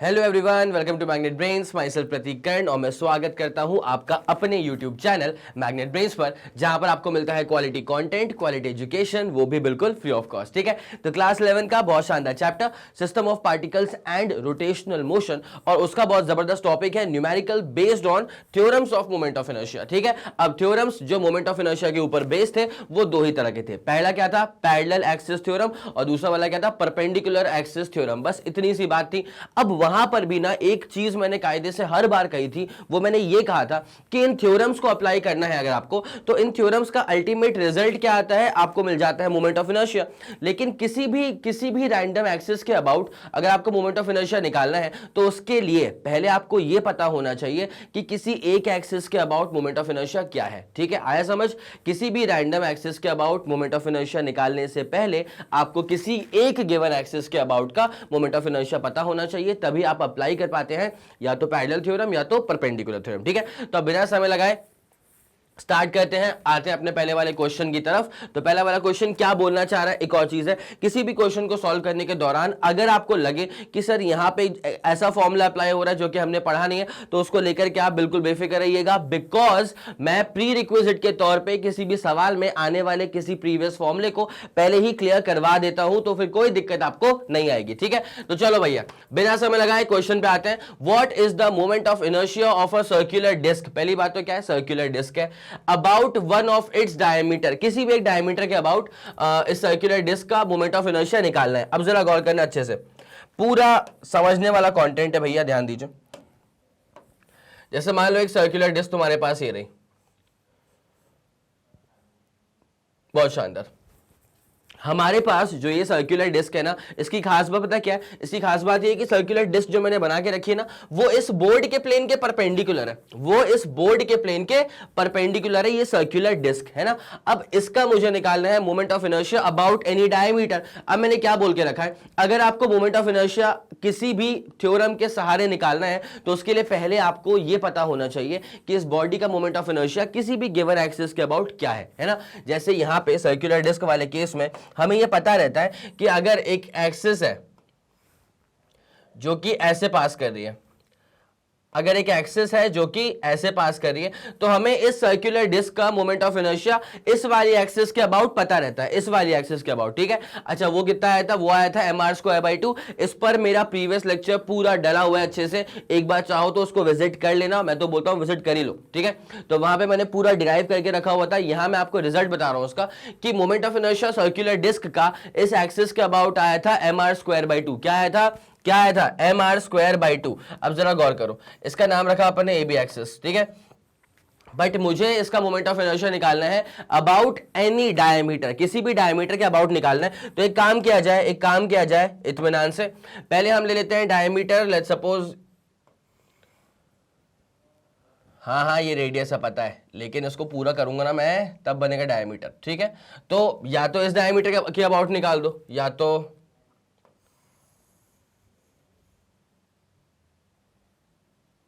Hello everyone, welcome to magnet brains. Myself Prateek Karn और मैं स्वागत करता हूं आपका अपने यूट्यूब चैनल मैग्नेट ब्रेन्स पर, जहां पर आपको मिलता है क्वालिटी कंटेंट, क्वालिटी एजुकेशन, वो भी बिल्कुल फ्री ऑफ कॉस्ट। ठीक है, तो क्लास 11 का बहुत शानदार chapter system of particles and rotational motion, और उसका बहुत जबरदस्त टॉपिक है numerical based on theorems of moment of inertia. ठीक है, अब थ्योरम्स जो मोमेंट ऑफ इनर्शिया के ऊपर बेस्ड थे वो दो ही तरह के थे। पहला क्या था, पैरेलल एक्सिस थ्योरम, और दूसरा वाला क्या था, परपेंडिकुलर एक्सिस थ्योरम। बस इतनी सी बात थी। अब वहां पर भी ना एक चीज मैंने कायदे से हर बार कही थी, वो मैंने ये कहा था कि इन थ्योरम्स को अप्लाई करना है अगर आपको, तो इन थ्योरम्स का अल्टीमेट रिजल्ट क्या आता है, आपको मिल जाता है मोमेंट ऑफ इनर्शिया। लेकिन किसी भी रैंडम एक्सिस के अबाउट अगर आपको मोमेंट ऑफ इनर्शिया निकालना है तो उसके लिए पहले आपको यह पता होना चाहिए कि किसी एक एक्सिस के अबाउट मोमेंट ऑफ इनर्शिया क्या है। ठीक है, आया समझ? किसी भी रैंडम एक्सिस के अबाउट मोमेंट ऑफ इनर्शिया निकालने से पहले आपको किसी एक गिवन एक्सिस के अबाउट का मोमेंट ऑफ इनर्शिया पता होना चाहिए, तभी आप अप्लाई कर पाते हैं या तो पैरेलल थ्योरम या तो परपेंडिकुलर थ्योरम। ठीक है, तो बिना समय लगाए स्टार्ट करते हैं, आते हैं अपने पहले वाले क्वेश्चन की तरफ। तो पहला वाला क्वेश्चन क्या बोलना चाह रहा है, एक और चीज है, किसी भी क्वेश्चन को सॉल्व करने के दौरान अगर आपको लगे कि सर यहां पे ऐसा फॉर्मूला अप्लाई हो रहा है जो कि हमने पढ़ा नहीं है, तो उसको लेकर के आप बिल्कुल बेफिक्र रहिएगा, बिकॉज मैं प्री रिक्विजिट के तौर पे किसी भी सवाल में आने वाले किसी प्रीवियस फॉर्मूले को पहले ही क्लियर करवा देता हूं, तो फिर कोई दिक्कत आपको नहीं आएगी। ठीक है, तो चलो भैया बिना समय लगाए क्वेश्चन पे आते हैं। What is the moment of inertia of a circular disc? पहली बात तो क्या है, सर्कुलर डिस्क है, about one of its diameter, किसी भी एक डायमीटर के अबाउट इस सर्कुलर डिस्क का मोमेंट ऑफ इनर्शिया निकालना है। अब जरा गौर करना अच्छे से, पूरा समझने वाला कंटेंट है भैया, ध्यान दीजिए। जैसे मान लो एक सर्कुलर डिस्क तुम्हारे पास ये रही, बहुत शानदार। हमारे पास जो ये सर्कुलर डिस्क है ना, इसकी खास बात पता क्या है? इसकी खास बात ये है कि सर्कुलर डिस्क जो मैंने बना के रखी है ना, वो इस बोर्ड के प्लेन के परपेंडिकुलर है, वो इस बोर्ड के प्लेन के परपेंडिकुलर है, ये सर्कुलर डिस्क है ना। अब इसका मुझे निकालना है moment of inertia about any diameter. अब मैंने क्या बोल के रखा है, अगर आपको मोमेंट ऑफ इनर्शिया किसी भी थ्योरम के सहारे निकालना है तो उसके लिए पहले आपको यह पता होना चाहिए कि इस बॉडी का मोमेंट ऑफ इनर्शिया किसी भी गिवन एक्सिस के अबाउट क्या है ना। जैसे यहां पे सर्कुलर डिस्क वाले केस में हमें यह पता रहता है कि अगर एक एक्सिस है जो कि ऐसे पास कर रही है, अगर एक एक्सिस है जो कि ऐसे पास कर रही है, तो हमें इस सर्कुलर डिस्क का मोमेंट ऑफ इनर्शिया इस वाली एक्सिस के अबाउट पता रहता है, इस वाली एक्सिस के अबाउट। ठीक है, अच्छा वो कितना आया था? वो आया था mr²/2। इस पर मेरा प्रीवियस लेक्चर पूरा डला हुआ है अच्छे से, एक बार चाहो तो उसको विजिट कर लेना, मैं तो बोलता हूं विजिट कर ही लो। ठीक है, तो वहां पर मैंने पूरा डिराइव करके रखा हुआ था। यहां मैं आपको रिजल्ट बता रहा हूं उसका कि moment of inertia circular disc का इस एक्सिस के अबाउट आया था mr²/2। क्या आया था? क्या आया था? mr²/2। अब जरा गौर करो, इसका नाम रखा अपन ने AB एक्सिस। ठीक है, बट मुझे इसका मोमेंट ऑफ इनर्शिया निकालना है अबाउट एनी डायमीटर, किसी भी डायमीटर के अबाउट निकालना है। तो एक काम किया जाए इत्मीनान से, पहले हम ले लेते हैं डायमीटर, लेट्स सपोज, हाँ ये रेडियस है पता है, लेकिन इसको पूरा करूंगा ना मैं तब बनेगा डायमीटर। ठीक है, तो या तो इस डायमीटर के अबाउट निकाल दो, या तो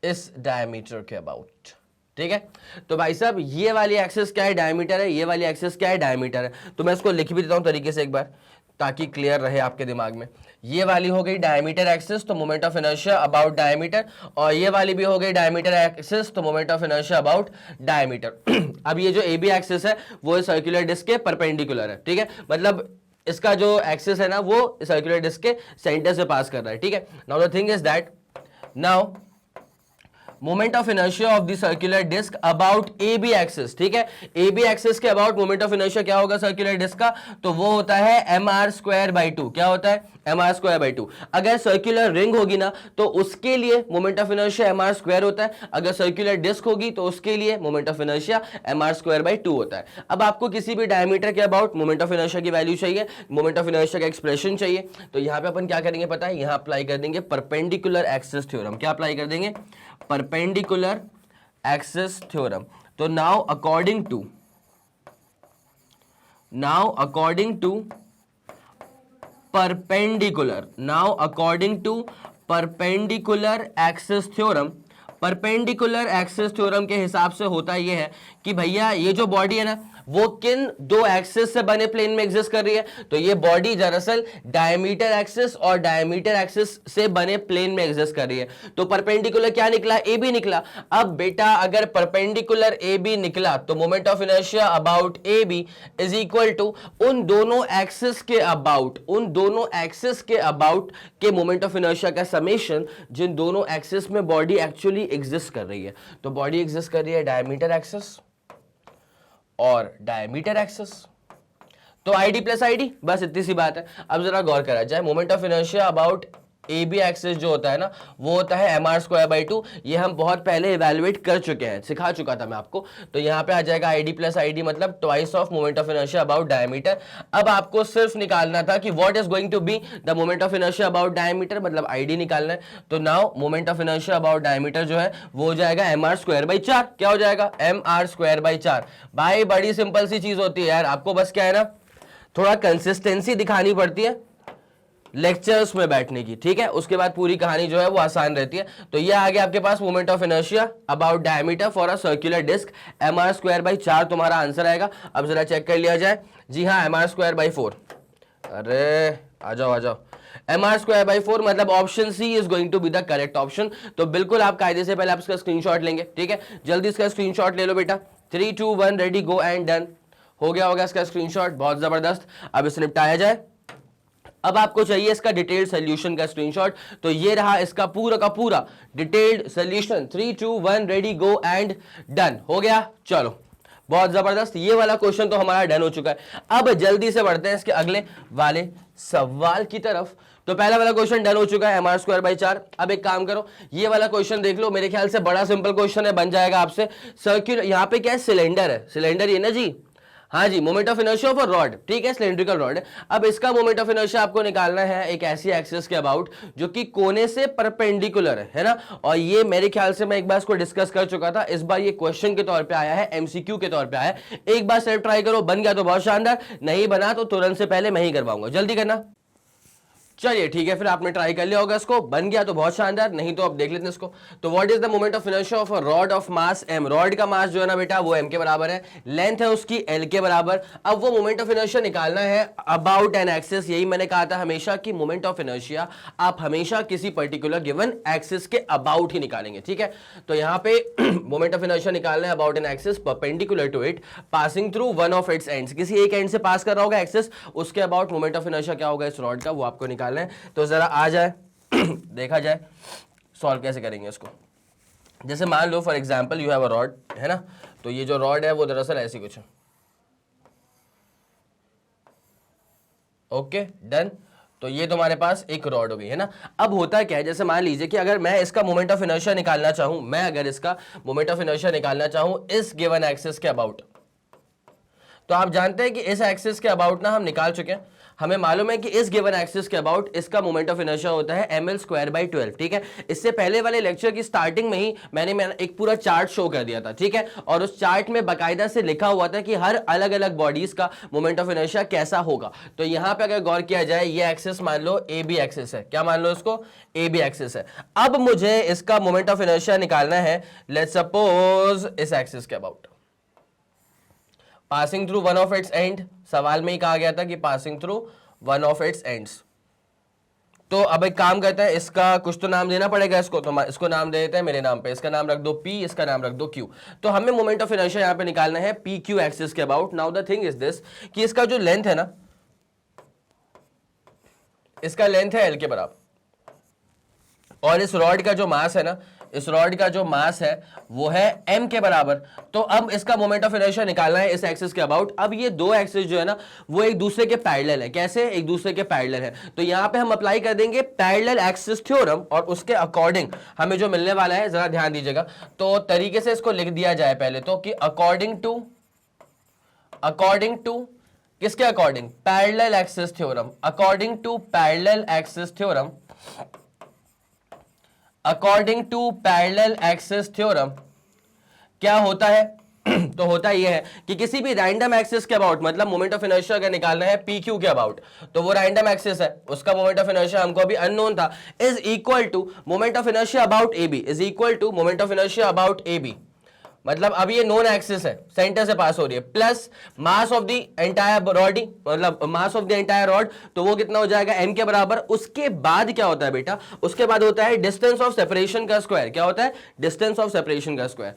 इस डायमीटर के अबाउट। ठीक है, तो भाई साहब ये वाली एक्सिस क्या है? डायमीटर है। ये वाली एक्सिस क्या है? डायमीटर है। तो मैं इसको लिख भी देता हूं तरीके से एक बार, ताकि क्लियर रहे आपके दिमाग में। ये वाली हो गई डायमीटर एक्सिस, तो moment of inertia about diameter, और ये वाली भी हो गई डायमीटर एक्सिस, तो moment of inertia about diameter. अब ये जो AB एक्सिस है वो सर्कुलर डिस्क के परपेंडिकुलर है। ठीक है, मतलब इसका जो एक्सिस है ना वो सर्कुलर डिस्क के सेंटर से पास कर रहा है। ठीक है, now the thing is that now moment of inertia of the circular disc about AB axis. ठीक है, AB एक्सिस के अबाउट मोमेंट ऑफ इनर्शिया क्या होगा सर्कुलर डिस्क का? तो वो होता है mr²/2। क्या होता है? mr²/2। अगर सर्कुलर रिंग होगी ना तो उसके लिए मोमेंट ऑफ इनर्शिया mr² होता है, अगर सर्कुलर डिस्क होगी तो उसके लिए मोमेंट ऑफ इनर्शिया mr²/2 होता है। अब आपको किसी भी डायमीटर के अबाउट मोमेंट ऑफ इनर्शिया की वैल्यू चाहिए, मोमेंट ऑफ इनर्शिया का एक्सप्रेशन चाहिए, तो यहां पे अपन क्या करेंगे पता है? यहां अप्लाई कर देंगे परपेंडिकुलर एक्सिस थ्योरम। क्या अप्लाई कर देंगे? Perpendicular axis theorem. तो now according to perpendicular axis theorem, perpendicular axis theorem के हिसाब से होता यह है कि भैया ये जो बॉडी है ना, वो किन दो एक्सिस से बने प्लेन में एग्जिस्ट कर रही है? तो ये बॉडी दरअसल डायमीटर एक्सिस और डायमीटर एक्सिस से बने प्लेन में एग्जिस्ट कर रही है। तो परपेंडिकुलर क्या निकला? ए बी निकला। अब बेटा अगर परपेंडिकुलर ए बी निकला तो moment of inertia about A B is equal to उन दोनों एक्सिस के अबाउट के मोमेंट ऑफ इनर्शिया का समेशन जिन दोनों एक्सिस में बॉडी एक्चुअली एग्जिस्ट कर रही है। तो बॉडी एग्जिस्ट कर रही है डायमीटर एक्सिस और डायमीटर एक्सिस, तो आईडी प्लस आईडी, बस इतनी सी बात है। अब जरा गौर करा जाए, moment of inertia about A B axis जो होता है ना, वो होता है mr स्क्वायर बाई 2। ये हम बहुत पहले इवेलुएट कर चुके हैं, सिखा चुका था मैं आपको। तो यहाँ पे आ जाएगा आईडी प्लस आईडी, मतलब twice of moment of inertia about diameter. अब आपको सिर्फ निकालना था कि what is going to be the moment of inertia about diameter, मतलब आईडी निकालना है। तो now moment of inertia about diameter जो है वो हो जाएगा mr स्क्वायर बाई 4। क्या हो जाएगा? mr square by 4। भाई बड़ी सिंपल सी चीज होती है यार, आपको बस क्या है ना, थोड़ा कंसिस्टेंसी दिखानी पड़ती है लेक्चर्स में बैठने की, ठीक है? उसके बाद पूरी कहानी जो है वो आसान रहती है। तो ये आ गया आपके पास moment of inertia about diameter for a circular disc, mr square by 4 तुम्हारा आंसर आएगा। अब जरा चेक कर लिया जाए। जी हाँ, mr स्क्वायर बाई 4। अरे आ जाओ mr स्क्वायर बाई 4, मतलब option C is going to be the correct option. तो बिल्कुल आप कायदे से पहले आप इसका स्क्रीनशॉट लेंगे, ठीक है? जल्दी इसका स्क्रीनशॉट ले लो बेटा। 3 2 1 रेडी गो एंड डन। हो गया होगा इसका स्क्रीनशॉट, बहुत जबरदस्त। अब इसे निपटाया जाए। अब आपको चाहिए इसका डिटेल्ड सोल्यूशन का स्क्रीनशॉट, तो ये रहा इसका पूरा का पूरा detailed solution. 3 2 1 ready go and done. हो गया, चलो बहुत जबरदस्त। ये वाला क्वेश्चन तो हमारा डन हो चुका है। अब जल्दी से बढ़ते हैं इसके अगले वाले सवाल की तरफ। तो पहला वाला क्वेश्चन डन हो चुका है, mr स्क्वायर बाई 4। अब एक काम करो, ये वाला क्वेश्चन देख लो, मेरे ख्याल से बड़ा सिंपल क्वेश्चन है, बन जाएगा आपसे। सर्कुलर, यहाँ पे क्या है, सिलेंडर है, सिलेंडर ये ना जी, हाँ जी, moment of inertia of a rod, ठीक है, सिलेंड्रिकल रॉड है। अब इसका मोमेंट ऑफ इनर्शिया आपको निकालना है एक ऐसी एक्सिस के अबाउट जो कि कोने से परपेंडिकुलर है ना। और ये मेरे ख्याल से मैं एक बार इसको डिस्कस कर चुका था, इस बार ये क्वेश्चन के तौर पे आया है, एमसीक्यू के तौर पे आया है। एक बार सेल्फ ट्राई करो, बन गया तो बहुत शानदार, नहीं बना तो तुरंत से पहले मैं ही करवाऊंगा, जल्दी करना। चलिए ठीक है, फिर आपने ट्राई कर लिया होगा, इसको बन गया तो बहुत शानदार, नहीं तो अब देख लेते हैं इसको। तो what is the moment of inertia of a rod of mass m? Rod का मास जो है ना बेटा वो m के बराबर है, लेंथ है उसकी l के बराबर। अब वो मोमेंट ऑफ इनर्शिया निकालना है अबाउट एन एक्सिस। यही मैंने कहा था हमेशा कि मोमेंट ऑफ इनर्शिया आप हमेशा किसी पर्टिकुलर गिवन एक्सिस के अबाउट ही निकालेंगे, ठीक है? तो यहाँ पे मोमेंट ऑफ इनर्शिया निकालना है about an axis perpendicular to it passing through one of its ends. किसी एक एंड से पास कर रहा होगा एक्सिस, उसके अबाउट मोमेंट ऑफ इनर्शिया क्या होगा इस रॉड का, वो आपको निकालना है। तो जरा आ जाए देखा जाए सॉल्व कैसे करेंगे इसको। जैसे मान लो for example you have a rod, है ना, तो ये जो रॉड है वो दरअसल ऐसी कुछ है। Okay done. तो ये तुम्हारे पास एक रॉड हो गई, है ना। अब होता क्या है, जैसे मान लीजिए कि अगर मैं इसका मोमेंट ऑफ इनर्शिया निकालना चाहूं, मैं अगर इसका मोमेंट ऑफ इनर्शिया निकालना चाहूं इस गिवन एक्सिस के अबाउट, तो आप जानते हैं कि इस एक्सिस के अबाउट ना हम निकाल चुके हैं। हमें मालूम है कि इस गिवन एक्सिस के अबाउट इसका मोमेंट ऑफ इनर्शिया होता है ml स्क्वायर बाई 12, ठीक है। इससे पहले वाले लेक्चर की स्टार्टिंग में ही मैंने एक पूरा चार्ट शो कर दिया था, ठीक है, और उस चार्ट में बाकायदा से लिखा हुआ था कि हर अलग अलग बॉडीज का मोमेंट ऑफ इनर्शिया कैसा होगा। तो यहां पे अगर गौर किया जाए, ये एक्सिस मान लो ए बी एक्सिस है, क्या मान लो इसको, ए बी एक्सिस है। अब मुझे इसका मोमेंट ऑफ इनर्शिया निकालना है, लेट्स सपोज इस एक्सिस के about passing through one of it's and. सवाल में ही कहा गया था कि passing through one of its ends. तो अब एक काम करते हैं, इसका कुछ तो नाम देना पड़ेगा इसको, तो इसको नाम दे देते हैं मेरे नाम पे, इसका नाम रख दो P, इसका नाम रख दो Q। तो हमें मोमेंट ऑफ इनर्शिया यहां पे निकालना है पी क्यू एक्सिस के about. Now the thing is this कि इसका जो लेंथ है ना, इसका लेंथ है L के बराबर, और इस रॉड का जो मास है ना, इस रॉड का जो मास है वो है m के बराबर। तो अब इसका मोमेंट ऑफ इनर्शिया निकालना है इस एक्सिस के अबाउट। अब ये दो एक्सिस जो है ना वो एक दूसरे के पैरेलल है। कैसे? एक दूसरे के पैरेलल है। तो यहां पे हम अप्लाई कर देंगे पैरेलल एक्सिस थ्योरम, और उसके अकॉर्डिंग हमें जो मिलने वाला है जरा ध्यान दीजिएगा। तो तरीके से इसको लिख दिया जाए पहले तो कि अकॉर्डिंग टू किसके according, parallel axis theorem, according to parallel axis theorem, according to parallel axis theorem क्या होता है तो होता यह है कि किसी भी रैंडम एक्सिस के अबाउट, मतलब मोमेंट ऑफ इनर्शिया अगर निकालना है पी क्यू के अबाउट, तो वो रैंडम एक्सिस है, उसका मोमेंट ऑफ इनर्शिया हमको अभी अननोन था, is equal to moment of inertia about A B, is equal to moment of inertia about A B. मतलब अब ये नॉन एक्सिस है, सेंटर से पास हो रही है, plus mass of the entire body, मतलब mass of the entire rod, तो वो कितना हो जाएगा m के बराबर। उसके बाद क्या होता है बेटा, उसके बाद होता है डिस्टेंस ऑफ सेपरेशन का स्क्वायर। क्या होता है? डिस्टेंस ऑफ सेपरेशन का स्क्वायर।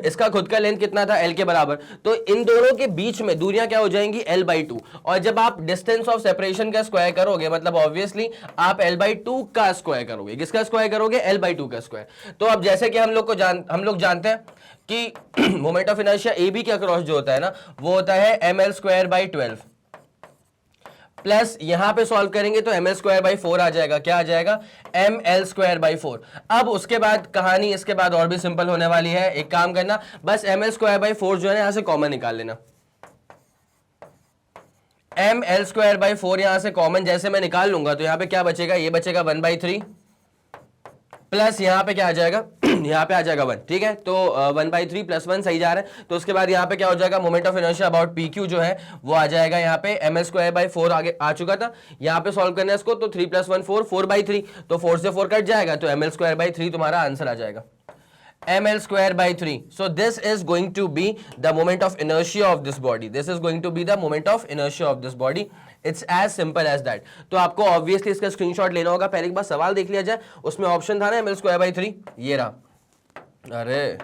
इसका खुद का लेंथ कितना था? l के बराबर। तो इन दोनों के बीच में दूरियां क्या हो जाएंगी? l/2। और जब आप डिस्टेंस ऑफ सेपरेशन का स्क्वायर करोगे, मतलब ऑब्वियसली आप l/2 का स्क्वायर करोगे। किसका स्क्वायर करोगे? l/2 का स्क्वायर। तो अब जैसे कि हम लोग जानते हैं कि moment of inertia A B के अक्रॉस जो होता है ना, वो होता है ml²/12 प्लस यहां पे सॉल्व करेंगे तो ml²/4 आ जाएगा। क्या आ जाएगा? ml²/4। अब उसके बाद कहानी इसके बाद और भी सिंपल होने वाली है। एक काम करना, बस ml²/4 जो है ना यहां से कॉमन निकाल लेना। ml²/4 यहां से कॉमन जैसे मैं निकाल लूंगा तो यहां पे क्या बचेगा? ये बचेगा 1/3 प्लस यहां पे क्या आ जाएगा? यहां पे आ जाएगा 1। ठीक है, तो 1/3 + 1 सही जा रहा है। तो उसके बाद यहां पे क्या हो जाएगा? Moment of inertia about PQ जो है वो आ जाएगा यहां पे ml²/4 आगे आ चुका था। यहां पे सॉल्व करना है इसको, तो 3 + 1 4, 4/3, तो 4 से 4 कट जाएगा, तो ml²/3 तुम्हारा आंसर आ जाएगा, ml²/3। So this is going to be the moment of inertia of this body. This is going to be the moment of inertia of this body. It's as simple as that. तो आपको obviously इसका screenshot लेना होगा। पहले एक बार सवाल देख लिया जाए, उसमें ऑप्शन था ना ml²/3, ये रहा, अरे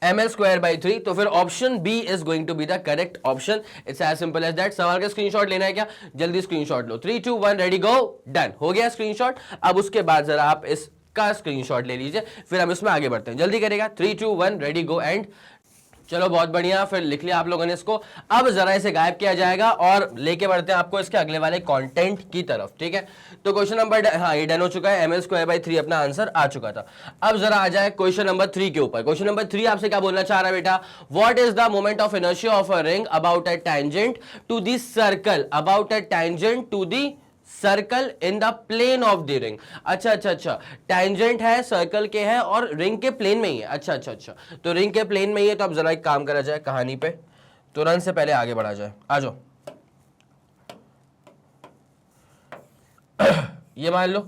ml²/3, तो फिर option B is going to be the correct option. It's as simple as that. सवाल का स्क्रीनशॉट लेना है क्या? जल्दी स्क्रीनशॉट लो। 3 2 1 रेडी गो, डन हो गया स्क्रीनशॉट। अब उसके बाद जरा आप इसका स्क्रीनशॉट ले लीजिए, फिर हम इसमें आगे बढ़ते हैं। जल्दी करेगा। 3 2 1 रेडी गो एंड चलो बहुत बढ़िया, फिर लिख लिया आप लोगों ने इसको। अब जरा इसे गायब किया जाएगा और लेके बढ़ते हैं आपको इसके अगले वाले कंटेंट की तरफ। ठीक है, तो क्वेश्चन नंबर, हाँ ये डन हो चुका है, ml²/3 अपना आंसर आ चुका था। अब जरा आ जाए क्वेश्चन नंबर 3 के ऊपर। क्वेश्चन नंबर 3 आपसे क्या बोलना चाह रहा है बेटा? What is the moment of inertia of a ring about a tangent to the circle, about a tangent to the circle in the plane of the ring. अच्छा, टेंजेंट है, सर्कल के है और रिंग के प्लेन में ही है। अच्छा, तो रिंग के प्लेन में ही है। तो अब जरा एक काम करा जाए, कहानी पे तुरंत से पहले आगे बढ़ा जाए। आ जाओ, ये मान लो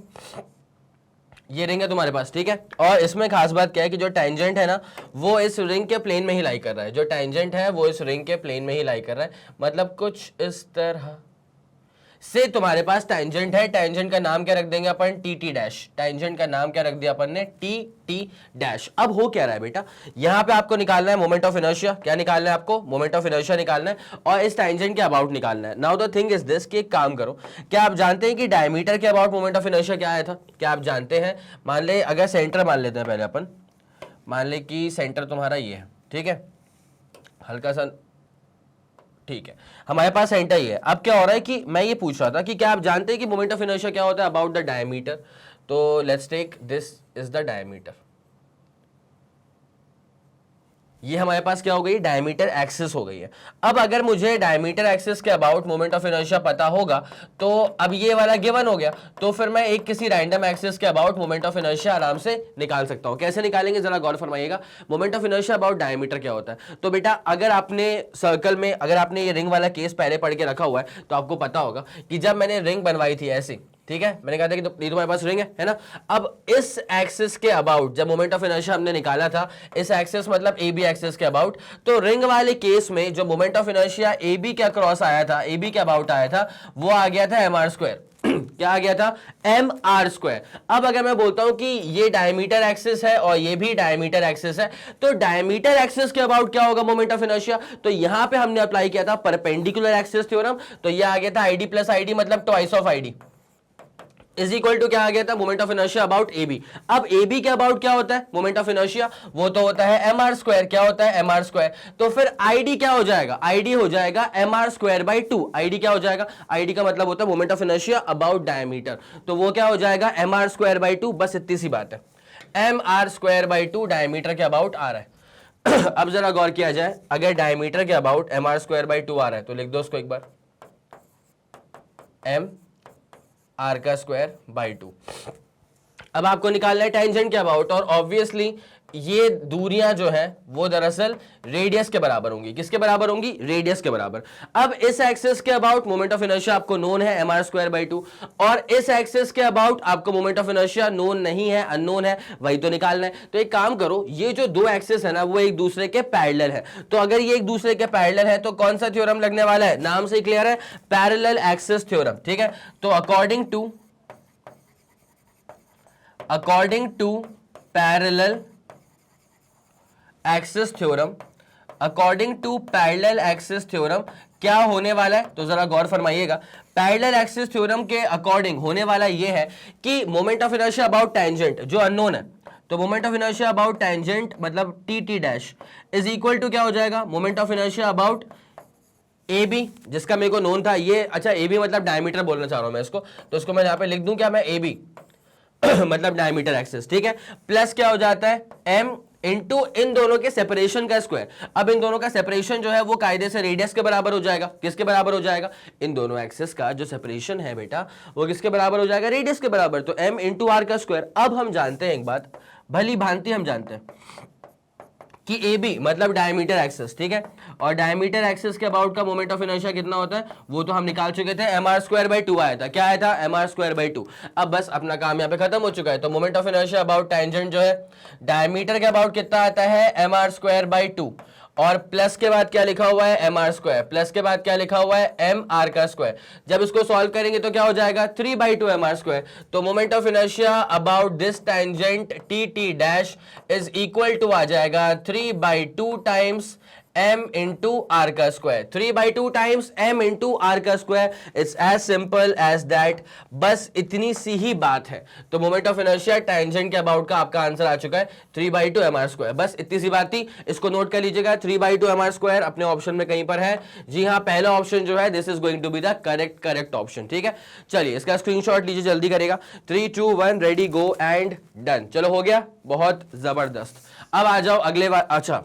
ये रिंग है तुम्हारे पास। ठीक है, और इसमें खास बात क्या है कि जो टेंजेंट है ना वो इस रिंग के प्लेन में ही लाई कर रहा है। जो टेंजेंट है वो इस रिंग के प्लेन में ही लाई कर रहा है, मतलब कुछ इस तरह से तुम्हारे पास टेंजेंट है। टेंजेंट का नाम क्या रख देंगे अपन? T dash. टेंजेंट का नाम क्या रख दिया अपन ने? T dash. अब हो क्या रहा है बेटा? यहां पे आपको निकालना है मोमेंट ऑफ इनर्शिया। क्या निकालना है आपको? मोमेंट ऑफ इनर्शिया निकालना है और इस टेंजेंट के अबाउट निकालना है। Now the thing is this कि एक काम करो, क्या आप जानते हैं कि डायमीटर के अबाउट मोमेंट ऑफ इनर्शिया क्या आया था? क्या आप जानते हैं? मान ले, अगर सेंटर मान लेते हैं पहले अपन, मान ले कि सेंटर तुम्हारा ये है। ठीक है, हल्का सा, ठीक है, हमारे पास सेंटर ही है। अब क्या हो रहा है कि मैं ये पूछ रहा था कि क्या आप जानते हैं कि मोमेंट ऑफ इनर्शिया क्या होता है? About the diameter. तो let's take this is the diameter. ये हमारे पास क्या हो गई? डायमीटर एक्सिस हो गई है। अब अगर मुझे डायमीटर एक्सिस के अबाउट मोमेंट ऑफ इनर्शिया पता होगा तो अब ये वाला गिवन हो गया, तो फिर मैं एक किसी रैंडम एक्सिस के अबाउट मोमेंट ऑफ इनर्शिया आराम से निकाल सकता हूं। कैसे निकालेंगे जरा गौर फरमाइएगा। Moment of inertia about diameter क्या होता है? तो बेटा अगर आपने सर्कल में, अगर आपने ये रिंग वाला केस पहले पढ़ के रखा हुआ है तो आपको पता होगा कि जब मैंने रिंग बनवाई थी ऐसी, ठीक है, मैंने कहा था कि ये तुम्हारे पास रिंग है ना। अब इस एक्सिस के अबाउट जब मोमेंट ऑफ इनर्शिया हमने निकाला था, इस एक्सिस मतलब ए बी एक्सिस के अबाउट, तो रिंग वाले केस में जो moment of inertia A B के अक्रॉस आया था, ए बी के अबाउट आया था, वो आ गया था mr²। क्या आ गया था? mr²। अब अगर मैं बोलता हूं कि ये डायमीटर एक्सिस है और ये भी डायमीटर एक्सिस है, तो डायमीटर एक्सिस के अबाउट क्या होगा मोमेंट ऑफ इनर्शिया? तो यहां पे हमने अप्लाई किया था परपेंडिकुलर एक्सिस थ्योरम, तो ये आ गया था id प्लस id, मतलब twice of id is equal to क्या आ गया था? Moment of inertia about A B. अब ए बी के अबाउट क्या होता है मोमेंट ऑफ इनर्शिया? वो तो होता है mr²। क्या होता है? mr²। तो फिर id क्या हो जाएगा? id हो जाएगा mr²/2। id क्या हो जाएगा? id का मतलब होता है moment of inertia about diameter, तो वो क्या हो जाएगा? mr²/2। बस इतनी सी बात है, mr²/2 डायमीटर के अबाउट आ रहा है। अब जरा गौर किया जाए, अगर डायमीटर के अबाउट mr²/2 आ रहा है तो लिख दो उसको एक बार, m r² / 2। अब आपको निकालना है टेंजेंट के अबाउट, और ऑब्वियसली ये दूरियां जो है वो दरअसल रेडियस के बराबर होंगी। किसके बराबर होंगी? रेडियस के बराबर। अब इस एक्सिस के अबाउट मोमेंट ऑफ इनर्शिया आपको नोन है mr²/2, और इस एक्सिस के अबाउट आपको मोमेंट ऑफ इनर्शिया नोन नहीं है, अननोन है, वही तो निकालना है। तो एक काम करो, ये जो दो एक्सिस है ना वो एक दूसरे के पैरेलल है, तो अगर ये एक दूसरे के पैरेलल है तो कौन सा थ्योरम लगने वाला है? नाम से क्लियर है, पैरेलल एक्सिस थ्योरम। ठीक है, तो according to parallel axis theorem, according to parallel axis theorem क्या होने वाला है? तो जरा गौर फरमाइएगा। पैरेलल एक्सिस थ्योरम के अकॉर्डिंग होने वाला यह है कि moment of inertia about tangent जो अननोन है, तो moment of inertia about tangent मतलब T dash is equal to क्या हो जाएगा? Moment of inertia about A B, जिसका मेरे को नोन था ये। अच्छा, ए बी मतलब डायमीटर बोलना चाह रहा हूं मैं इसको, तो इसको मैं यहां पे लिख दूं क्या मैं? ए बी मतलब डायमीटर एक्सिस। ठीक है, प्लस क्या हो जाता है? एम इंटू इन दोनों के सेपरेशन का स्क्वायर। अब इन दोनों का सेपरेशन जो है वो कायदे से रेडियस के बराबर हो जाएगा। किसके बराबर हो जाएगा? इन दोनों एक्सिस का जो सेपरेशन है बेटा वो किसके बराबर हो जाएगा? रेडियस के बराबर। तो m इंटू आर का स्क्वायर। अब हम जानते हैं एक बात, भली भांति हम जानते हैं कि ए बी मतलब डायमीटर एक्सिस। ठीक है, और डायमीटर एक्सिस के अबाउट का मोमेंट ऑफ इनर्शिया कितना होता है वो तो हम निकाल चुके थे, mr²/2 आया था। क्या आया था? mr²/2। अब बस अपना काम यहाँ पे खत्म हो चुका है। तो moment of inertia about tangent जो है डायमीटर के अबाउट कितना आता है? mr²/2, और प्लस के बाद क्या लिखा हुआ है? mr²। प्लस के बाद क्या लिखा हुआ है? mr का स्क्वायर। जब इसको सॉल्व करेंगे तो क्या हो जाएगा? 3/2 mr²। तो moment of inertia about this tangent T dash is equal to आ जाएगा 3/2 टाइम्स m इंटू आर का square. 3/2 times m into R का square. It's as simple as that. बस इतनी सी ही बात है। तो मोमेंट ऑफ इनर्शिया टेंजेंट के अबाउट का आपका आंसर आ चुका है 3/2 mr²। बस इतनी सी बात थी, इसको नोट कर लीजिएगा। 3/2 mr² अपने ऑप्शन में कहीं पर है। जी हाँ, पहला ऑप्शन जो है this is going to be the correct option. ठीक है, चलिए इसका स्क्रीनशॉट लीजिए, जल्दी करेगा। 3 2 1 रेडी गो एंड डन। चलो हो गया, बहुत जबरदस्त। अब आ जाओ अगले बार। अच्छा,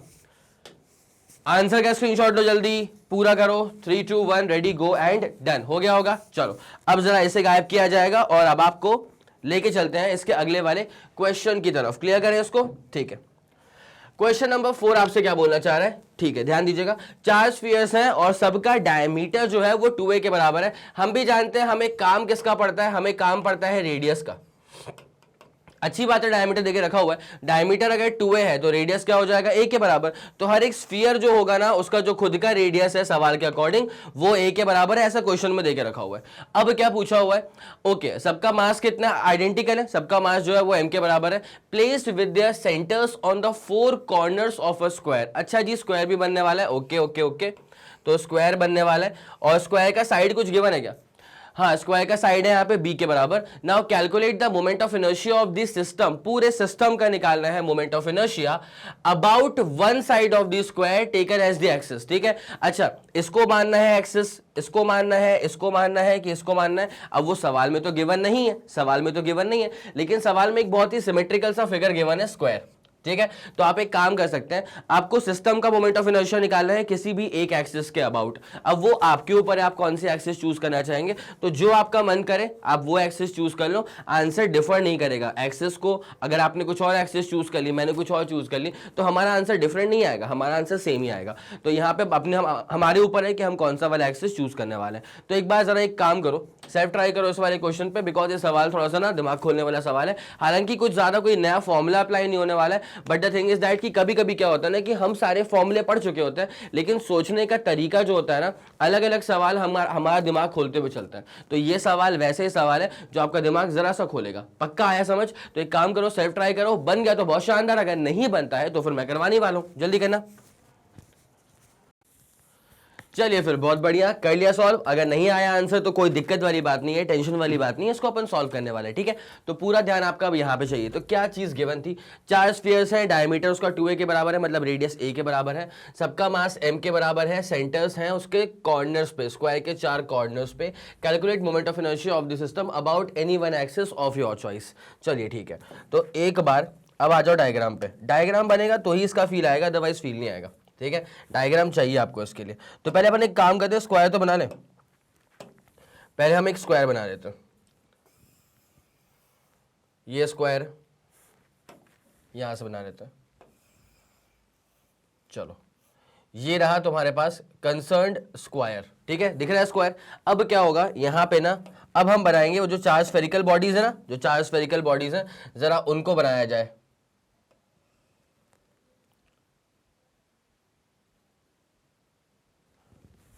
आंसर का स्क्रीनशॉट लो, जल्दी पूरा करो। 3 2 1 रेडी गो एंड डन। हो गया होगा। चलो अब जरा इसे गायब किया जाएगा और अब आपको लेके चलते हैं इसके अगले वाले क्वेश्चन की तरफ। क्लियर करें इसको? ठीक है, क्वेश्चन नंबर 4 आपसे क्या बोलना चाह रहा है? ठीक है, ध्यान दीजिएगा। 4 स्फीयर्स हैं और सबका डायमीटर जो है वो 2a के बराबर है। हम भी जानते हैं हमें काम किसका पड़ता है? हमें काम पड़ता है रेडियस का। अच्छी बात है, डायमीटर देके रखा हुआ है। डायमीटर अगर 2a है तो रेडियस क्या हो जाएगा? a के बराबर। तो हर एक स्फीयर जो होगा ना उसका जो खुद का रेडियस है सवाल के अकॉर्डिंग वो a के बराबर है, ऐसा क्वेश्चन में देके रखा हुआ है। अब क्या पूछा हुआ है? ओके, सबका मास कितना आइडेंटिकल है, सबका मास जो है वो m के बराबर है। Placed with their centres on the 4 corners of a square. अच्छा जी, स्क्वायर भी बनने वाला है। ओके ओके ओके, तो स्क्वायर बनने वाला है। और स्क्वायर का साइड कुछ गिवन है क्या? हाँ, स्क्वायर का साइड है यहाँ पे b के बराबर। Now calculate the moment of inertia of this system. पूरे सिस्टम का निकालना है moment of inertia about one side of the square taken as the axis. ठीक है, अच्छा इसको मानना है एक्सिस, इसको मानना है, इसको मानना है कि इसको मानना है? अब वो सवाल में तो गिवन नहीं है, सवाल में तो गिवन नहीं है, लेकिन सवाल में एक बहुत ही सिमेट्रिकल सा फिगर गिवन है, स्क्वायर। ठीक है, तो आप एक काम कर सकते हैं, आपको सिस्टम का मोमेंट ऑफ इनर्शिया निकालना है किसी भी एक एक्सिस के अबाउट। अब वो आपके ऊपर है, आप कौन सी एक्सिस चूज करना चाहेंगे। तो जो आपका मन करे आप वो एक्सिस चूज कर लो, आंसर डिफर नहीं करेगा। एक्सिस को अगर आपने कुछ और एक्सिस चूज कर ली, मैंने कुछ और चूज कर ली, तो हमारा आंसर डिफरेंट नहीं आएगा, हमारा आंसर सेम ही आएगा। तो यहाँ पे अपने हमारे ऊपर है कि हम कौन सा वाला एक्सिस चूज करने वाले हैं। तो एक बार जरा एक काम करो, सेल्फ ट्राई करो इस वाले क्वेश्चन पे, बिकॉज ये सवाल थोड़ा सा ना दिमाग खोलने वाला सवाल है। हालांकि कुछ ज्यादा कोई नया फॉर्मूला अप्लाई नहीं होने वाला है, but the thing is that कि कभी कभी क्या होता है ना कि हम सारे फॉर्मूले पढ़ चुके होते हैं, लेकिन सोचने का तरीका जो होता है ना, अलग अलग सवाल हमारा दिमाग खोलते हुए चलता है। तो ये सवाल वैसे ही सवाल है जो आपका दिमाग जरा सा खोलेगा। पक्का आया समझ? तो एक काम करो, सेल्फ ट्राई करो, बन गया तो बहुत शानदार, अगर नहीं बनता है तो फिर मैं करवाने वाला हूं, जल्दी करना। चलिए फिर, बहुत बढ़िया, कर लिया सॉल्व। अगर नहीं आया आंसर तो कोई दिक्कत वाली बात नहीं है, टेंशन वाली बात नहीं है, इसको अपन सॉल्व करने वाले। ठीक है, तो पूरा ध्यान आपका अब यहाँ पे चाहिए। तो क्या चीज गिवन थी? 4 स्फीयर्स हैं, डायमीटर उसका 2a के बराबर है, मतलब रेडियस a के बराबर है, सबका मास m के बराबर है, सेंटर्स हैं उसके कॉर्नर्स पे, स्क्वायर के 4 कॉर्नर्स पे। Calculate moment of inertia of the system about any one axis of your choice. चलिए ठीक है, तो एक बार अब आ जाओ डायग्राम पे। डायग्राम बनेगा तो ही इसका फील आएगा, अदरवाइज फील नहीं आएगा। ठीक है, डायग्राम चाहिए आपको इसके लिए। तो पहले अपन एक काम करते हैं, स्क्वायर तो बना लें। पहले हम एक स्क्वायर बना लेते हैं। ये स्क्वायर यहां से बना लेते हैं। चलो ये रहा तुम्हारे पास कंसर्न्ड स्क्वायर, ठीक है, दिख रहा है स्क्वायर। अब क्या होगा यहां पे ना, अब हम बनाएंगे वो जो चार स्फेरिकल बॉडीज है ना, जो चार स्फेरिकल बॉडीज है, जरा उनको बनाया जाए।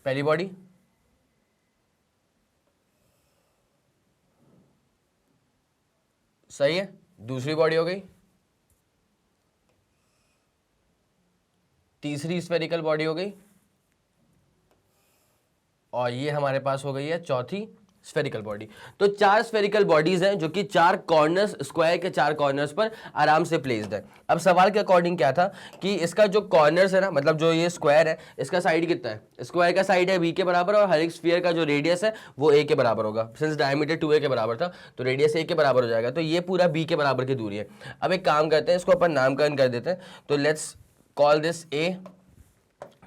पहली बॉडी, सही है, दूसरी बॉडी हो गई, तीसरी स्फेरिकल बॉडी हो गई, और ये हमारे पास हो गई है चौथी स्फेरिकल बॉडी। तो चार स्फेरिकल बॉडीज हैं जो कि चार कॉर्नर्स, स्क्वायर के चार कॉर्नर्स पर आराम से प्लेस्ड है। अब सवाल के अकॉर्डिंग क्या था कि इसका जो कॉर्नर्स है ना, मतलब जो ये स्क्वायर है, इसका साइड कितना है, स्क्वायर का साइड है b के बराबर, और हर एक स्फीयर का जो रेडियस है वो a के बराबर होगा। सिंस डायमीटर 2a के बराबर था तो रेडियस a के बराबर हो जाएगा, तो ये पूरा b के बराबर की दूरी है। अब एक काम करते हैं, इसको अपन नामकरण कर देते हैं। तो let's call this a,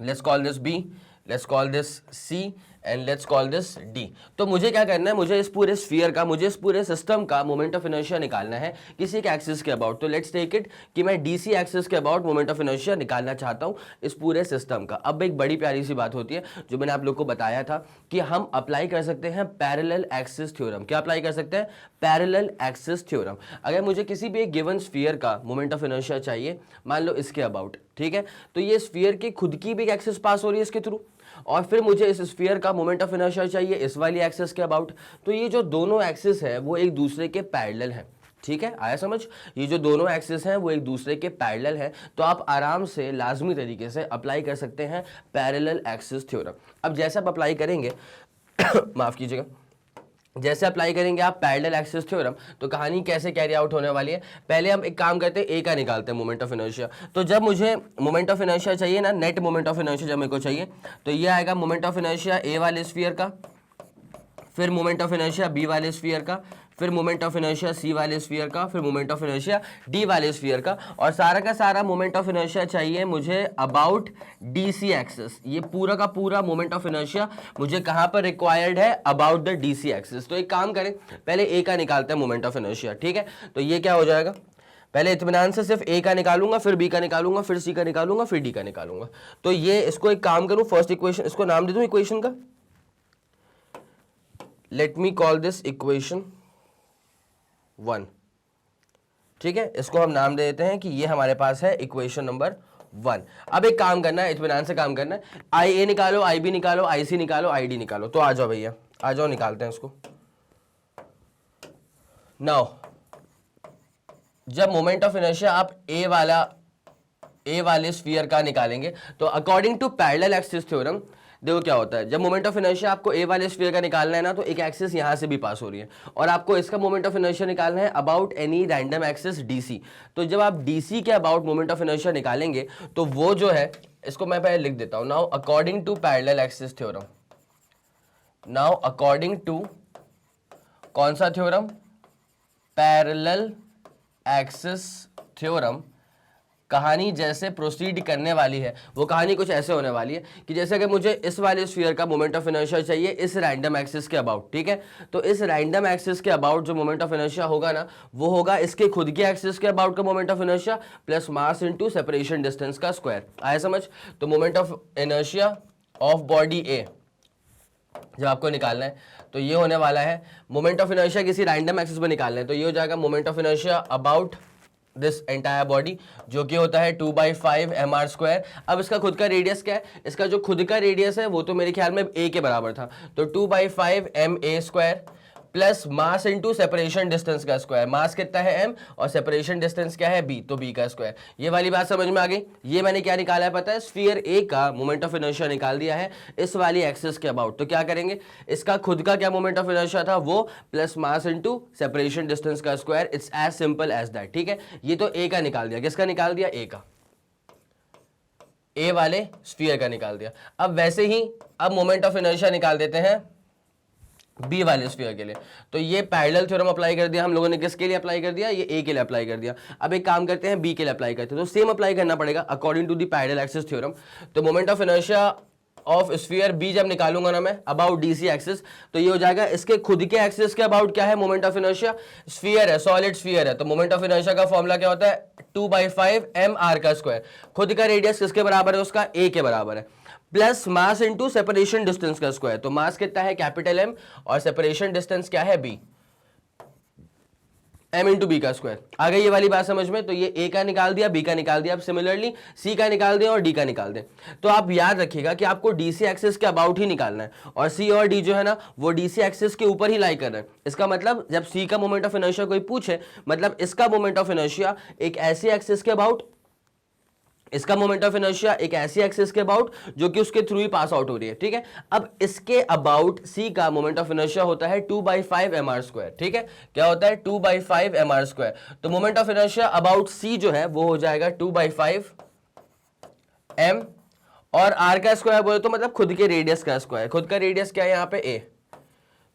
let's call this b, let's call this c and let's call this d। तो मुझे क्या करना है, मुझे इस पूरे स्फीयर का, मुझे इस पूरे सिस्टम का मोमेंट ऑफ इनर्शिया निकालना है किसी एक एक्सिस के अबाउट। तो लेट्स टेक इट कि मैं डीसी एक्सिस के अबाउट मोमेंट ऑफ इनर्शिया निकालना चाहता हूं इस पूरे सिस्टम का। अब एक बड़ी प्यारी सी बात होती है जो मैंने आप लोग को बताया था कि हम अप्लाई कर सकते हैं पैरेलल एक्सिस थ्योरम। क्या अप्लाई कर सकते हैं, पैरेलल एक्सिस थ्योरम। अगर मुझे किसी भी एक गिवन स्फीयर का मोमेंट ऑफ इनर्शिया चाहिए, मान लो इसके अबाउट, ठीक है, तो ये स्फीयर की खुद की भी एक एक्सिस पास हो रही है इसके थ्रू, और फिर मुझे इस स्फीयर का मोमेंट ऑफ इनर्शिया चाहिए इस वाली एक्सिस के अबाउट। तो ये जो दोनों एक्सिस है वो एक दूसरे के पैरेलल हैं, ठीक है, आया समझ। ये जो दोनों एक्सिस हैं वो एक दूसरे के पैरेलल हैं, तो आप आराम से लाजमी तरीके से अप्लाई कर सकते हैं पैरेलल एक्सिस थ्योरम। अब जैसे आप अप्लाई करेंगे माफ कीजिएगा, जैसे अप्लाई करेंगे आप पैरेलल एक्सिस थ्योरम, तो कहानी कैसे कैरी आउट होने वाली है। पहले हम एक काम करते हैं, ए का निकालते हैं मोमेंट ऑफ इनर्शिया। तो जब मुझे मोमेंट ऑफ इनर्शिया चाहिए ना, नेट मोमेंट ऑफ इनर्शिया जब मेरे को चाहिए, तो ये आएगा मोमेंट ऑफ इनर्शिया ए वाले स्फीयर का, फिर मोमेंट ऑफ इनर्शिया बी वाले स्फीयर का, फिर मोमेंट ऑफ इनर्शिया सी वाले स्फीयर का, फिर मोमेंट ऑफ इनर्शिया डी वाले स्फीयर का, और सारा का सारा मोमेंट ऑफ इनर्शिया चाहिए मुझे अबाउट डीसी एक्सिस। ये पूरा का पूरा मोमेंट ऑफ इनर्शिया मुझे कहां पर रिक्वायर्ड है, अबाउट द डीसी एक्सिस। तो एक काम करें, पहले ए का निकालते हैं मोमेंट ऑफ इनर्शिया, ठीक है। तो ये क्या हो जाएगा, पहले इत्मीनान से सिर्फ ए का निकालूंगा, फिर बी का निकालूंगा, फिर सी का निकालूंगा, फिर डी का निकालूंगा। तो ये इसको एक काम करूं, फर्स्ट इक्वेशन, इसको नाम दे दूं इक्वेशन का, let me call this equation 1, ठीक है, इसको हम नाम दे देते हैं कि ये हमारे पास है इक्वेशन नंबर 1। अब एक काम करना है, इत्मीनान से काम करना है, आई ए निकालो, आई बी निकालो, आई सी निकालो, आई डी निकालो। तो आ जाओ भैया, आ जाओ, निकालते हैं इसको। नाउ जब मोमेंट ऑफ इनर्शिया आप ए वाले स्फीयर का निकालेंगे, तो according to parallel axis theorem देखो क्या होता है, जब मोमेंट ऑफ इनर्शिया आपको ए वाले स्फीयर का निकालना है ना, तो एक एक्सिस यहां से भी पास हो रही है, और आपको इसका मोमेंट ऑफ इनर्शिया निकालना है about any random axis DC. तो जब आप डीसी के अबाउट मोमेंट ऑफ इनर्शिया निकालेंगे, तो वो जो है, इसको मैं पहले लिख देता हूं, now according to parallel axis theorem, now according to कौन सा थ्योरम, पैरेलल एक्सिस थ्योरम, कहानी जैसे प्रोसीड करने वाली है, वो कहानी कुछ ऐसे होने वाली है कि जैसे कि मुझे इस वाले स्फीयर का मोमेंट ऑफ इनर्शिया चाहिए इस रैंडम एक्सिस के अबाउट, ठीक है। तो इस रैंडम एक्सिस के अबाउट जो मोमेंट ऑफ इनर्शिया होगा ना, वो होगा इसके खुद के एक्सिस के अबाउट का moment of inertia plus mass into separation distance का स्क्वायर। आया समझ। तो moment of inertia of body A जब आपको निकालना है, तो ये होने वाला है मोमेंट ऑफ इनर्शिया किसी रैंडम एक्सिस पर निकालना है, तो ये हो जाएगा moment of inertia about this entire body, जो कि होता है 2/5 mr²। अब इसका खुद का रेडियस क्या है, इसका जो खुद का रेडियस है वो तो मेरे ख्याल में a के बराबर था, तो 2/5 ma² plus mass into separation distance का स्क्वायर। मास कितना है m और सेपरेशन डिस्टेंस क्या है b, तो b का स्क्वायर। ये वाली बात समझ में आ गई। ये मैंने क्या निकाला है पता है, स्फीयर a का मोमेंट ऑफ इनर्शिया निकाल दिया है इस वाली एक्सिस के अबाउट। तो क्या करेंगे, इसका खुद का क्या मोमेंट ऑफ इनर्शिया था वो plus mass into separation distance का square. It's as simple as that, ठीक है। ये तो a का निकाल दिया, किसका निकाल दिया, a का, a वाले स्फीयर का निकाल दिया। अब वैसे ही अब मोमेंट ऑफ इनर्शिया निकाल देते हैं बी वाले स्फीयर के लिए। तो ये पैरेलल थ्योरम अप्लाई कर दिया हम लोगों ने, किसके लिए अप्लाई कर दिया, ये ए के लिए अप्लाई कर दिया। अब एक काम करते हैं बी के लिए अप्लाई करते हैं, तो सेम अप्लाई करना पड़ेगा according to the parallel axis theorem. तो moment of inertia of sphere B जब निकालूंगा ना मैं अबाउट डीसी एक्सिस, तो ये हो जाएगा इसके खुद के एक्सिस के अबाउट क्या है, मोमेंट ऑफ इनर्शिया। स्फीयर है, सॉलिड स्फीयर है, तो मोमेंट ऑफ इनर्शिया का फॉर्मूला क्या होता है, 2/5 mr का स्क्वायर। खुद का रेडियस किसके बराबर है, उसका a के बराबर है, plus mass into separation distance का स्क्वायर। तो मास कितना है, कैपिटल M, और सेपरेशन डिस्टेंस क्या है, b, m इंटू बी का स्क्वायर। आ गई ये वाली बात समझ में। तो ये a का निकाल दिया, b का निकाल दिया, अब सिमिलरली c का निकाल दें और d का निकाल दें। तो आप याद रखिएगा कि आपको dc एक्सिस के अबाउट ही निकालना है, और c और d जो है ना वो dc एक्सिस के ऊपर ही लाई कर रहे हैं। इसका मतलब जब c का मोमेंट ऑफ इनर्शिया कोई पूछे, मतलब इसका मोमेंट ऑफ इनर्शिया एक ऐसी एक्सिस के अबाउट, इसका मोमेंट ऑफ इनर्शिया एक ऐसी एक्सिस के अबाउट जो कि उसके थ्रू ही पास आउट हो रही है, ठीक है। अब इसके अबाउट सी का मोमेंट ऑफ इनर्शिया होता है 2/5 mr स्क्वायर, ठीक है। क्या होता है, 2/5 mr स्क्वायर। तो moment of inertia about C जो है वो हो जाएगा 2/5 m, और r का स्क्वायर बोले तो मतलब खुद के रेडियस का स्क्वायर। खुद का रेडियस क्या है यहाँ पे, a,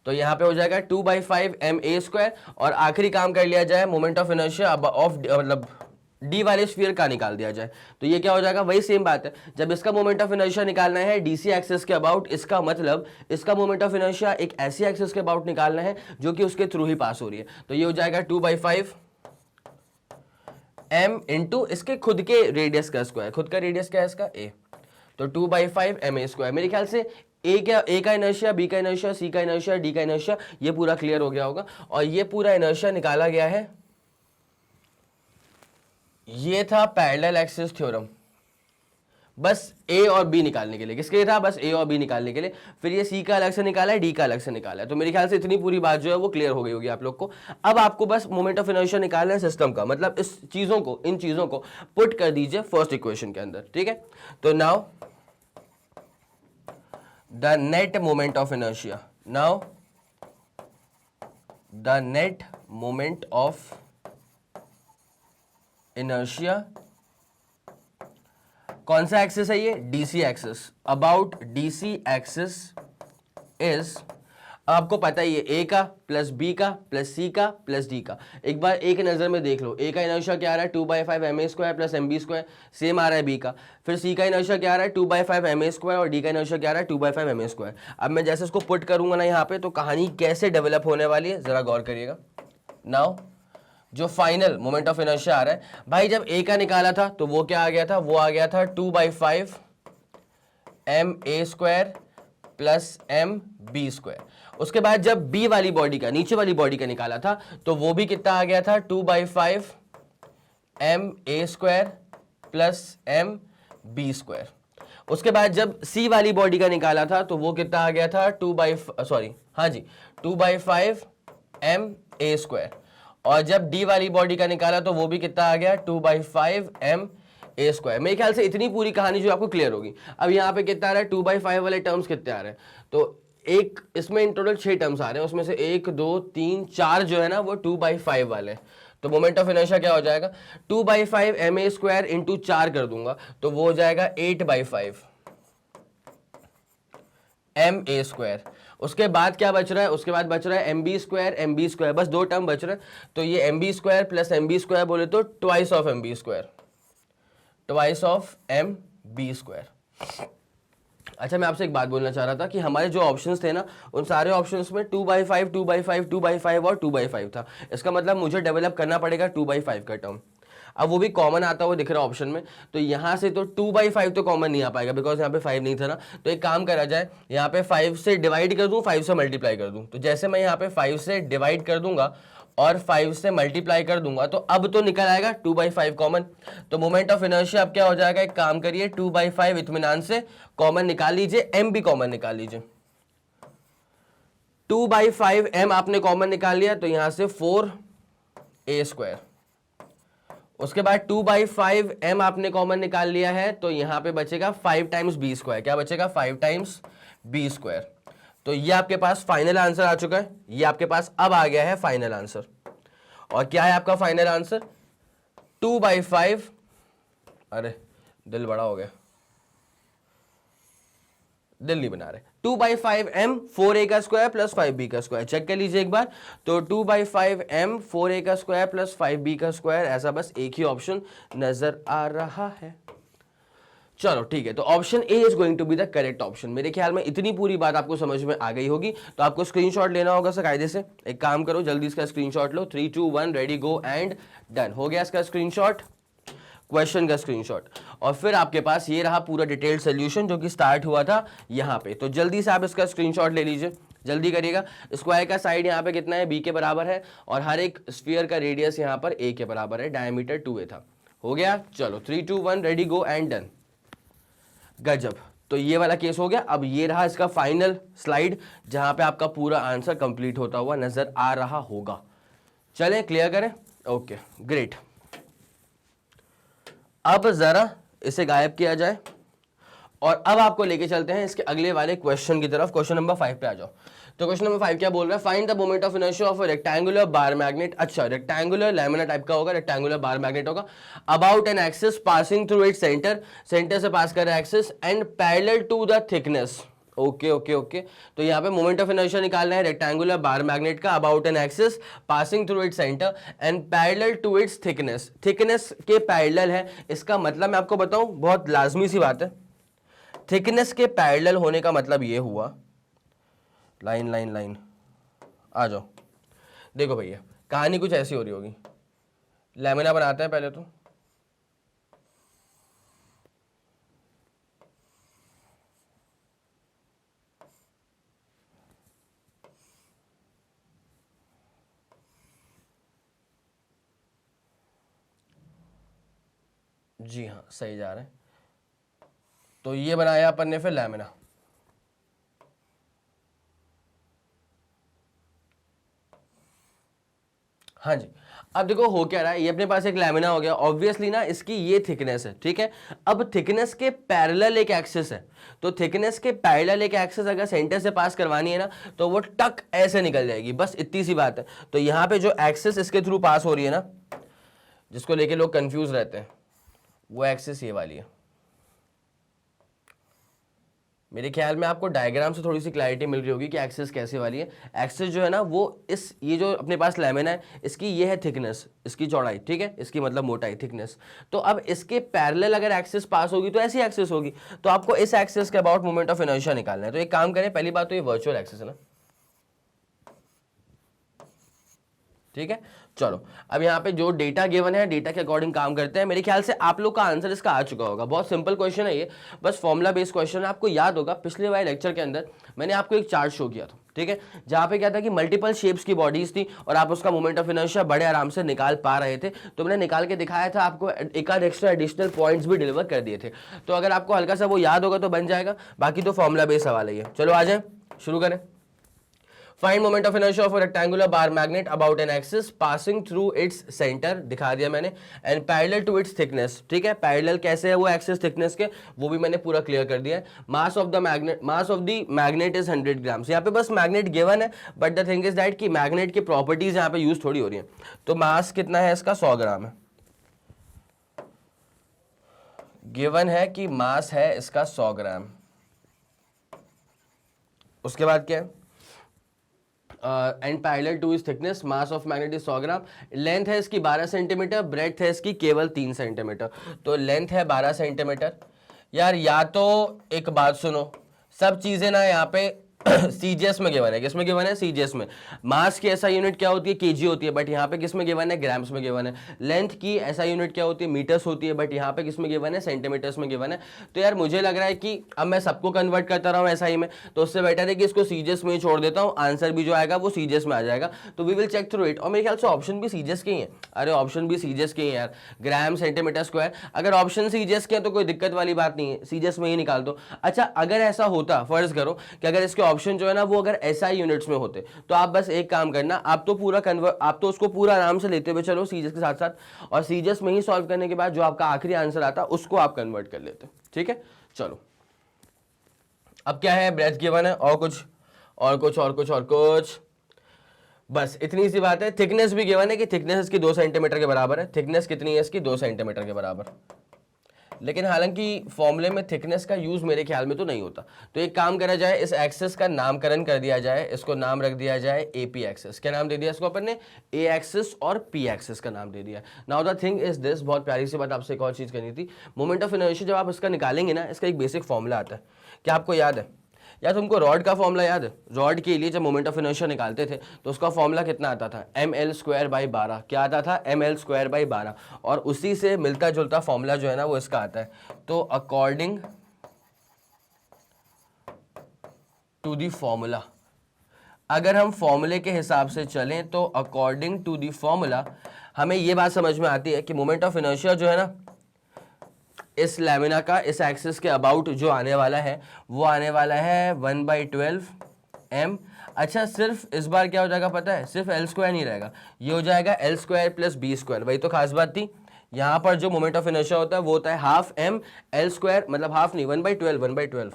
तो यहाँ पे हो जाएगा 2/5 ma स्क्वायर। और आखिरी काम कर लिया जाए, मोमेंट ऑफ इनर्शिया ऑफ मतलब डी वाले स्फीयर का निकाल दिया जाए, तो ये क्या हो जाएगा, वही सेम बात है। जब इसका मोमेंट ऑफ इनर्शिया निकालना है डीसी एक्सिस के अबाउट, इसका मतलब इसका मोमेंट ऑफ इनर्शिया एक ऐसी एक्सिस के अबाउट निकालना है जो कि उसके थ्रू ही पास हो रही है। तो ये हो जाएगा 2/5 m इंटू इसके खुद के रेडियस का स्क्वायर। खुद का रेडियस क्या है इसका, a, तो 2/5 ma स्क्वायर। मेरे ख्याल से ए का इनर्शिया, बी का इनर्शिया, सी का इनर्शिया, डी का इनर्शिया, ये पूरा क्लियर हो गया होगा। और ये पूरा इनर्शिया निकाला गया है, ये था पैरेलल एक्सिस थ्योरम, बस ए और बी निकालने के लिए। किसके लिए था, बस ए और बी निकालने के लिए। फिर ये सी का अलग से निकाला है, डी का अलग से निकाला है। तो मेरे ख्याल से इतनी पूरी बात जो है वो क्लियर हो गई होगी आप लोग को। अब आपको बस मोमेंट ऑफ इनर्शिया निकालना है सिस्टम का, मतलब इस चीजों को, इन चीजों को पुट कर दीजिए फर्स्ट इक्वेशन के अंदर, ठीक है। तो now the net moment of inertia, now the net moment of inertia, कौन सा एक्सिस है ये, DC axis, about DC axis is, आपको पता ही है, ए का प्लस बी का प्लस सी का प्लस डी का। एक बार एक नजर में देख लो, ए का इनर्शिया क्या आ रहा है, 2/5 ma square plus mb square, same आ रहा है बी का। फिर सी का इनर्शिया क्या आ रहा है, 2/5 ma स्क्वायर, और डी का इनर्शिया क्या आ रहा है, 2/5 ma स्क्वायर। अब मैं जैसे इसको पुट करूंगा ना यहाँ पे, तो कहानी कैसे डेवलप होने वाली है जरा गौर करिएगा। नाउ जो फाइनल मोमेंट ऑफ इनर्शिया आ रहा है, भाई जब ए का निकाला था तो वो क्या आ गया था, वो आ गया था 2/5 ma square plus mb square. उसके बाद जब बी वाली बॉडी का, नीचे वाली बॉडी का निकाला था, तो वो भी कितना आ गया था, 2/5 ma square plus mb square. उसके बाद जब सी वाली बॉडी का निकाला था तो वो कितना आ गया था, 2/5 ma स्क्वायर। और जब डी वाली बॉडी का निकाला तो वो भी कितना आ गया, 2/5 ma स्क्वायर। मेरे ख्याल से इतनी पूरी कहानी जो आपको क्लियर होगी। अब यहाँ पे कितना आ रहा है, 2/5 वाले टर्म्स कितने आ रहे हैं, तो एक इसमें इन टोटल 6 टर्म्स आ रहे हैं, उसमें से 1 2 3 4 जो है ना वो 2/5 वाले। तो मोमेंट ऑफ इनर्शिया क्या हो जाएगा, 2/5 ma स्क्वायर इंटू 4 कर दूंगा तो वो हो जाएगा 8/5 ma स्क्वायर। उसके बाद क्या बच रहा है, उसके बाद बच रहा है mb स्क्वायर, बस 2 टर्म बच रहे हैं। तो ये mb square plus mb square बोले तो twice of mb square, twice of mb square. अच्छा, मैं आपसे एक बात बोलना चाह रहा था कि हमारे जो ऑप्शंस थे ना, उन सारे ऑप्शंस में 2/5 2/5 2/5 और 2/5 था। इसका मतलब मुझे डेवलप करना पड़ेगा 2/5 का टर्म। अब वो भी कॉमन आता हुआ दिख रहा है ऑप्शन में, तो यहाँ से तो 2/5 तो कॉमन नहीं आ पाएगा, बिकॉज यहाँ पे 5 नहीं था ना। तो एक काम करा जाए, यहाँ पे 5 से डिवाइड कर दूँ, 5 से मल्टीप्लाई कर दूँ। तो जैसे मैं यहाँ पे 5 से डिवाइड कर दूंगा और 5 से मल्टीप्लाई कर दूंगा, तो अब तो निकल आएगा 2/5 कॉमन। तो मोमेंट ऑफ इनर्शिया अब क्या हो जाएगा, एक काम करिए, 2/5 इत्मीनान से कॉमन निकाल लीजिए, m भी कॉमन निकाल लीजिए। 2/5 m आपने कॉमन निकाल लिया तो यहां से 4a स्क्वायर। उसके बाद 2/5 m आपने कॉमन निकाल लिया है तो यहां पे बचेगा 5 टाइम्स b स्क्वायर। क्या बचेगा, 5 टाइम्स b स्क्वायर। तो ये आपके पास फाइनल आंसर आ चुका है, ये आपके पास अब आ गया है फाइनल आंसर। और क्या है आपका फाइनल आंसर, 2/5, अरे दिल बड़ा हो गया, दिल नहीं बना रहे, 2/5 m 4a का स्क्वायर प्लस 5b का स्क्वायर। चेक कर लीजिए एक बार, तो 2/5 m 4a का स्क्वायर प्लस 5b का स्क्वायर, ऐसा बस एक ही ऑप्शन नजर आ रहा है। चलो ठीक है, तो option A is going to be the correct option. मेरे ख्याल में इतनी पूरी बात आपको समझ में आ गई होगी। तो आपको स्क्रीनशॉट लेना होगा सर कायदे से। एक काम करो, जल्दी इसका स्क्रीनशॉट लो। 3 2 1 रेडी गो एंड डन। हो गया इसका स्क्रीनशॉट, क्वेश्चन का स्क्रीनशॉट। और फिर आपके पास ये रहा पूरा डिटेल्ड सोल्यूशन जो कि स्टार्ट हुआ था यहाँ पे। तो जल्दी से आप इसका स्क्रीनशॉट ले लीजिए, जल्दी करिएगा। स्क्वायर का साइड यहाँ पे कितना है, बी के बराबर है, और हर एक स्फीयर का रेडियस यहाँ पर ए के बराबर है, डायमीटर 2a था। हो गया, चलो 3 2 1 रेडी गो एंड डन। गजब। तो ये वाला केस हो गया। अब ये रहा इसका फाइनल स्लाइड जहां पे आपका पूरा आंसर कंप्लीट होता हुआ नजर आ रहा होगा। चलें क्लियर करें, ओके ग्रेट। अब जरा इसे गायब किया जाए और अब आपको लेके चलते हैं इसके अगले वाले क्वेश्चन की तरफ। क्वेश्चन नंबर 5 पे आ जाओ। तो क्वेश्चन नंबर 5 क्या बोल रहा है, find the moment of inertia of a rectangular bar magnet. अच्छा, रेक्टेंगुलर लैमिना टाइप का होगा, रेक्टेंगुलर बार मैग्नेट होगा, about an axis passing through its centre, centre से पास कर रहा है axis, and parallel to the thickness. Okay okay okay. तो यहाँ पे मोमेंट ऑफ इनर्शिया निकालना है रेक्टेंगुलर बार मैग्नेट का, about an axis passing through its centre and parallel to its thickness. Thickness के पैरेलल है, इसका मतलब मैं आपको बताऊं, बहुत लाजमी सी बात है। थिकनेस के पैरेलल होने का मतलब ये हुआ, लाइन लाइन लाइन आ जाओ। देखो भैया, कहानी कुछ ऐसी हो रही होगी। लैमिना बनाते हैं पहले तो। जी हाँ, सही जा रहे हैं। तो ये बनाया अपन ने फिर लैमिना। हाँ जी। अब देखो हो क्या रहा है, ये अपने पास एक लैमिना हो गया, ऑब्वियसली ना इसकी ये थिकनेस है, ठीक है। अब थिकनेस के पैरेलल एक एक्सिस है, तो थिकनेस के पैरेलल एक एक्सिस अगर सेंटर से पास करवानी है ना, तो वो टक ऐसे निकल जाएगी, बस इतनी सी बात है। तो यहाँ पे जो एक्सिस इसके थ्रू पास हो रही है ना, जिसको लेके लोग कंफ्यूज रहते हैं, वो एक्सिस ये वाली है। मेरे ख्याल में आपको डायग्राम से थोड़ी सी क्लैरिटी मिल रही होगी कि एक्सिस कैसे वाली है। एक्सिस जो है ना वो ये जो अपने पास लैमिना है, इसकी ये है थिकनेस, इसकी चौड़ाई, ठीक है, इसकी मतलब मोटाई, थिकनेस। तो अब इसके पैरेलल अगर एक्सिस पास होगी तो ऐसी एक्सिस होगी। तो आपको इस एक्सिस के अबाउट मोमेंट ऑफ इनर्शिया निकालना है। तो एक काम करें, पहली बात तो ये वर्चुअल एक्सिस है ना, ठीक है। चलो अब यहाँ पे जो डेटा गिवन है, डेटा के अकॉर्डिंग काम करते हैं। मेरे ख्याल से आप लोग का आंसर इसका आ चुका होगा। बहुत सिंपल क्वेश्चन है ये, बस फॉर्मुला बेस्ड क्वेश्चन है। आपको याद होगा पिछले वाले लेक्चर के अंदर मैंने आपको एक चार्ट शो किया था, ठीक है, जहाँ पे क्या था कि मल्टीपल शेप्स की बॉडीज थी और आप उसका मोमेंट ऑफ इनर्शिया बड़े आराम से निकाल पा रहे थे। तो मैंने निकाल के दिखाया था, आपको एक आध एक्स्ट्रा एडिशनल पॉइंट्स भी डिलीवर कर दिए थे। तो अगर आपको हल्का सा वो याद होगा तो बन जाएगा, बाकी तो फॉर्मुला बेस्ड सवाल है ये। चलो आ जाए, शुरू करें। Find moment of inertia of a rectangular bar magnet about an axis passing through its centre, दिखा दिया मैंने, and parallel to its thickness, ठीक है। पैरेलल कैसे है वो एक्सिस थिकनेस के, वो भी मैंने पूरा क्लियर कर दिया है। मास of the magnet is 100 grams. यहाँ पे बस मैग्नेट गिवन है, but the thing is that कि मैग्नेट की प्रॉपर्टीज यहाँ पे यूज थोड़ी हो रही है। तो मास कितना है इसका, 100 ग्राम है। गिवन है कि मास है इसका 100 ग्राम। उसके बाद क्या है, and parallel two is thickness, mass of magnet is 100 gram. Length है इसकी 12 सेंटीमीटर, ब्रेड्थ है इसकी केवल 3 सेंटीमीटर। तो लेंथ है 12 सेंटीमीटर। यार या तो एक बात सुनो, सब चीजें ना यहाँ पे सीजीएस में गिवन है। किसमें गिवन है, सीजीएस में। मास की ऐसा यूनिट क्या होती है, केजी होती है, बट यहाँ पे किसमें गिवन है, ग्राम्स में गिवन है। लेंथ की ऐसा यूनिट क्या होती है, मीटर्स होती है, बट यहाँ पे किसमें गिवन है, सेंटीमीटर्स में गिवन है। तो यार मुझे लग रहा है कि अब मैं सबको कन्वर्ट करता रहा हूँ ऐसा ही में, तो उससे बेटर है कि इसको सीजीएस में ही छोड़ देता हूँ। आंसर भी जो आएगा वो सीजीएस में आ जाएगा। तो we will check through it. और मेरे ख्याल से ऑप्शन भी सीजीएस के ही है। अरे ऑप्शन भी सीजीएस के ही है यार, ग्राम सेंटीमीटर स्क्वायर। अगर ऑप्शन सीजीएस के हैं तो कोई दिक्कत वाली बात नहीं है, सीजीएस में ही निकाल दो। अच्छा अगर ऐसा होता, फर्ज करो कि अगर इसके ऑप्शन जो है ना वो अगर एसआई यूनिट्स में होते, तो आप बस एक काम करना, आप तो उसको पूरा आराम से लेते हुए चलो सीजीएस के साथ साथ, और सीजीएस में ही सॉल्व करने के बाद जो आपका आखिरी आंसर आता उसको आप कन्वर्ट कर लेते, ठीक है। चलो अब क्या है, ब्रेथ गिवन है, और कुछ और कुछ और कुछ और कुछ, बस इतनी सी बात है। थिकनेस भी गिवन है कि थिकनेस इसकी 2 सेंटीमीटर के बराबर है। थिकनेस कितनी है इसकी, 2 सेंटीमीटर के बराबर। लेकिन हालांकि फॉर्मूले में थिकनेस का यूज मेरे ख्याल में तो नहीं होता। तो एक काम करा जाए, इस एक्सिस का नामकरण कर दिया जाए, इसको नाम रख दिया जाए एपी एक्सिस। क्या नाम दे दिया इसको अपन ने? ए एक्सिस और पी एक्सिस का नाम दे दिया। Now the thing is this, बहुत प्यारी सी बात आपसे एक और चीज करनी थी। मोमेंट ऑफ इनर्शिया जब आप इसका निकालेंगे ना, इसका एक बेसिक फॉर्मूला आता है। क्या आपको याद है? या तुमको रॉड का फॉर्मूला याद है? रॉड के लिए जब मोमेंट ऑफ इनर्शिया निकालते थे तो उसका फॉर्मूला कितना आता था? ml²/12। क्या आता था? ml²/12। और उसी से मिलता जुलता फॉर्मूला जो है ना वो इसका आता है। तो अकॉर्डिंग टू दी फॉर्मूला, अगर हम फॉर्मूले के हिसाब से चलें तो अकॉर्डिंग टू दी फॉर्मूला हमें ये बात समझ में आती है कि मोमेंट ऑफ इनर्शिया जो है ना इस लैमिना का इस एक्सिस के अबाउट जो आने वाला है वो आने वाला है 1/12 m। अच्छा, सिर्फ इस बार क्या हो जाएगा पता है? सिर्फ l² नहीं रहेगा, ये हो जाएगा l² + b²। वही तो खास बात थी। यहाँ पर जो मोमेंट ऑफ इनर्शिया होता है वो होता है हाफ m l², मतलब हाफ नहीं, 1/12